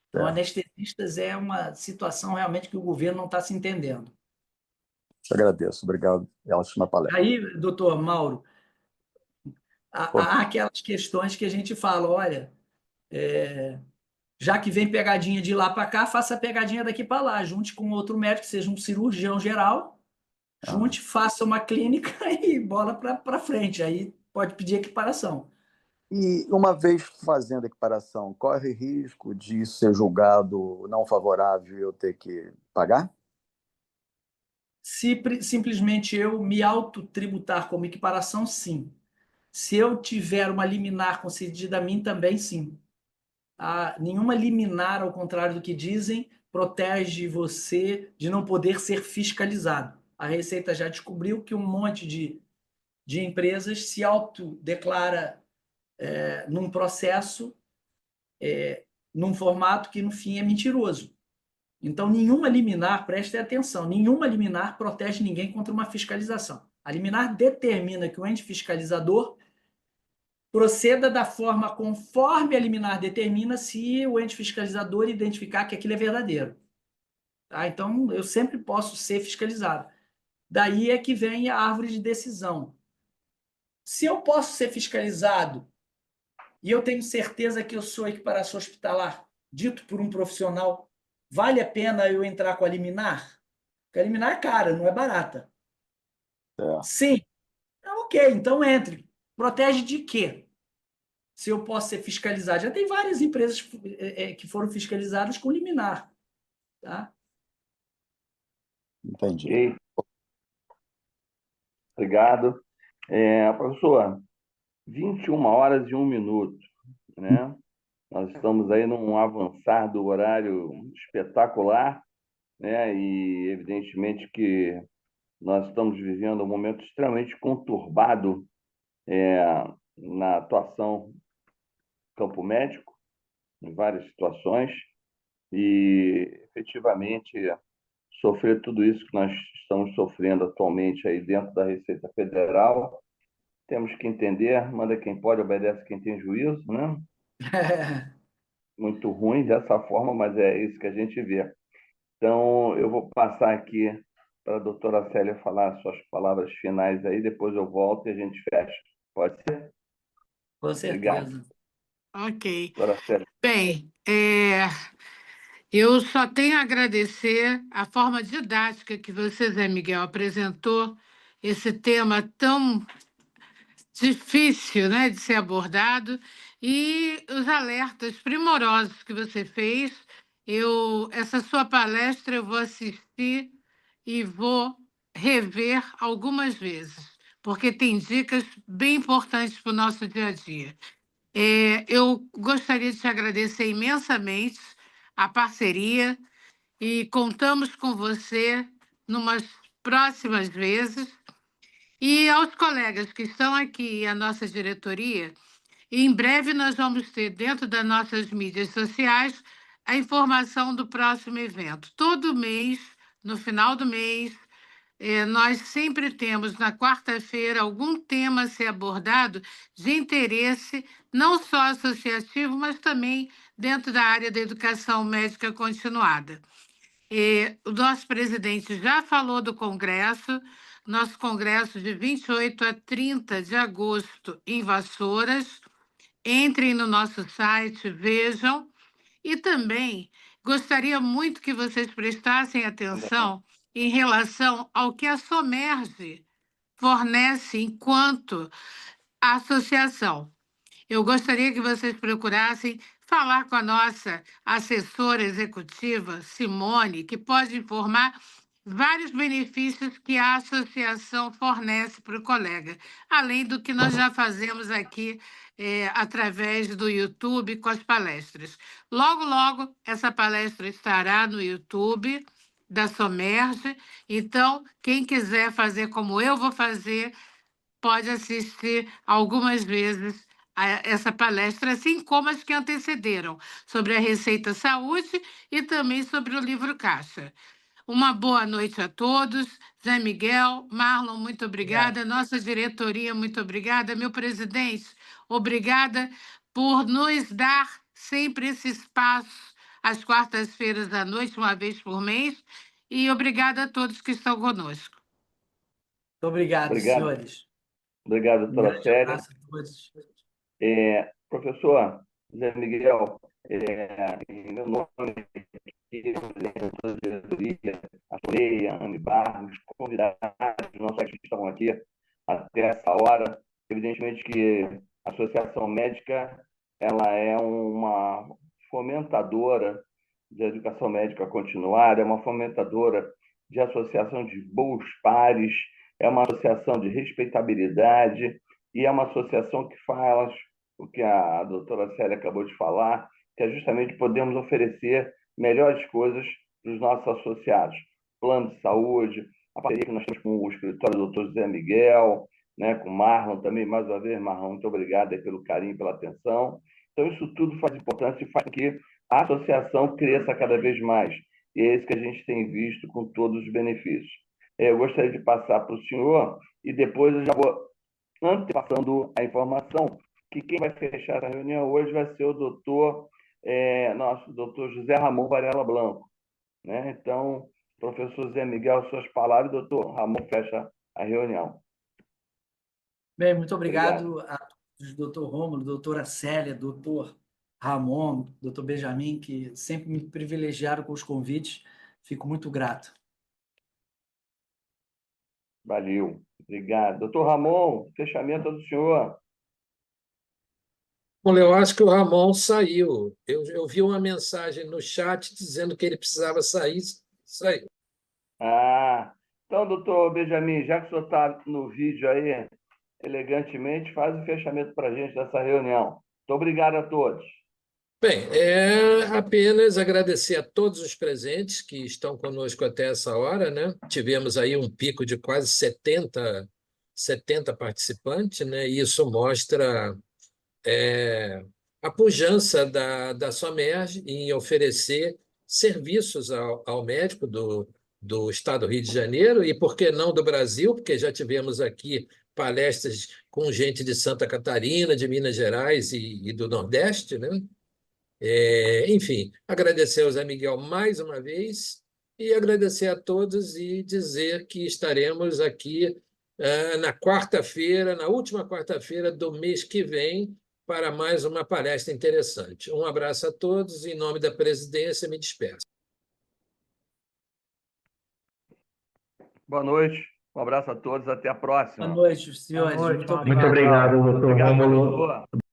Então, anestesistas é uma situação realmente que o governo não está se entendendo. Te agradeço. Obrigado. Ótima palestra. Aí, doutor Mauro, há aquelas questões que a gente fala, olha, já que vem pegadinha de lá para cá, faça a pegadinha daqui para lá, junte com outro médico, seja um cirurgião geral, junte, faça uma clínica e bola para frente. Aí pode pedir equiparação. E uma vez fazendo a equiparação, corre risco de ser julgado não favorável e eu ter que pagar? Se simplesmente eu me autotributar como equiparação, sim. Se eu tiver uma liminar concedida a mim, também sim. Nenhuma liminar, ao contrário do que dizem, protege você de não poder ser fiscalizado. A Receita já descobriu que um monte de empresas se autodeclara num processo, num formato que, no fim, é mentiroso. Então, nenhuma liminar, preste atenção, nenhuma liminar protege ninguém contra uma fiscalização. A liminar determina que o ente fiscalizador proceda da forma conforme a liminar determina, se o ente fiscalizador identificar que aquilo é verdadeiro. Tá? Então, eu sempre posso ser fiscalizado. Daí é que vem a árvore de decisão. Se eu posso ser fiscalizado e eu tenho certeza que eu sou equiparação hospitalar, dito por um profissional, vale a pena eu entrar com a liminar? Porque a liminar é cara, não é barata. Sim. Ok, então entre. Protege de quê? Se eu posso ser fiscalizado. Já tem várias empresas que foram fiscalizadas com liminar. Tá? Entendi. Ok. Obrigado. Professor, 21h01, né? Nós estamos aí num avançar do horário espetacular, né? E evidentemente que nós estamos vivendo um momento extremamente conturbado na atuação do campo médico, em várias situações, e efetivamente sofrer tudo isso que nós estamos sofrendo atualmente aí dentro da Receita Federal, temos que entender, manda quem pode, obedece quem tem juízo, né? Muito ruim dessa forma, mas é isso que a gente vê. Então, eu vou passar aqui para a doutora Célia falar suas palavras finais aí, depois eu volto e a gente fecha. Pode ser? Com certeza. Obrigado. Ok. Doutora Célia. Bem, eu só tenho a agradecer a forma didática que você, Zé Miguel, apresentou esse tema tão difícil, né, de ser abordado e os alertas primorosos que você fez. Essa sua palestra eu vou assistir e vou rever algumas vezes, porque tem dicas bem importantes para o nosso dia a dia. Eu gostaria de te agradecer imensamente a parceria e contamos com você numas próximas vezes. E aos colegas que estão aqui e à nossa diretoria, em breve nós vamos ter dentro das nossas mídias sociais a informação do próximo evento. Todo mês, no final do mês, nós sempre temos na quarta-feira algum tema a ser abordado de interesse, não só associativo, mas também dentro da área da educação médica continuada. O nosso presidente já falou do Congresso, nosso Congresso de 28 a 30 de agosto em Vassouras. Entrem no nosso site, vejam. E também gostaria muito que vocês prestassem atenção em relação ao que a Somerge fornece enquanto associação. Eu gostaria que vocês procurassem falar com a nossa assessora executiva, Simone, que pode informar vários benefícios que a associação fornece para o colega, além do que nós já fazemos aqui através do YouTube com as palestras. Logo, logo, essa palestra estará no YouTube da Somerge, então, quem quiser fazer como eu vou fazer, pode assistir algumas vezes a essa palestra, assim como as que antecederam, sobre a Receita Saúde e também sobre o livro Caixa. Uma boa noite a todos. Zé Miguel, Marlon, muito obrigada. Nossa diretoria, muito obrigada. Meu presidente, obrigada por nos dar sempre esse espaço às quartas-feiras à noite, uma vez por mês. E obrigada a todos que estão conosco. Muito obrigado, Obrigado. senhores. Obrigado, Um doutora grande Célia. abraço a todos. Professor Zé Miguel, em meu nome, aqui, toda a diretoria, a Leia, a Anne Barros, convidados, nossos que estão aqui até essa hora. Evidentemente que a Associação Médica ela é uma fomentadora de educação médica continuada, é uma fomentadora de associação de bons pares, é uma associação de respeitabilidade e é uma associação que faz o que a doutora Célia acabou de falar, que é justamente podermos oferecer melhores coisas para os nossos associados. Plano de saúde, a parceria que nós temos com o escritório do Dr. José Miguel, né, com o Marlon também, mais uma vez, Marlon, muito obrigado aí pelo carinho, pela atenção. Então, isso tudo faz importância e faz com que a associação cresça cada vez mais. E é isso que a gente tem visto com todos os benefícios. Eu gostaria de passar para o senhor e depois eu já vou antepassando a informação que quem vai fechar a reunião hoje vai ser o nosso doutor José Ramon Varela Blanco. Né? Então, professor Zé Miguel, suas palavras, doutor Ramon fecha a reunião. Bem, muito obrigado a todos, doutor Rômulo, doutora Célia, doutor Ramon, doutor Benjamin, que sempre me privilegiaram com os convites. Fico muito grato. Valeu. Obrigado. Doutor Ramon, fechamento do senhor. Bom, eu acho que o Ramon saiu. Eu vi uma mensagem no chat dizendo que ele precisava sair, saiu. Então, doutor Benjamin, já que o senhor está no vídeo aí, elegantemente, faz o fechamento para a gente dessa reunião. Muito obrigado a todos. Bem, apenas agradecer a todos os presentes que estão conosco até essa hora, né? Tivemos aí um pico de quase 70 participantes, né? E isso mostra a pujança da Somerge em oferecer serviços ao médico do Estado do Rio de Janeiro e, por que não, do Brasil, porque já tivemos aqui palestras com gente de Santa Catarina, de Minas Gerais e do Nordeste, né? Enfim, agradecer ao Zé Miguel mais uma vez e agradecer a todos e dizer que estaremos aqui na quarta-feira, na última quarta-feira do mês que vem, para mais uma palestra interessante. Um abraço a todos, em nome da presidência, me despeço. Boa noite, um abraço a todos, até a próxima. Boa noite, senhores. Boa noite, Muito um obrigado. Muito obrigado, doutor Obrigado, Rômulo. professor.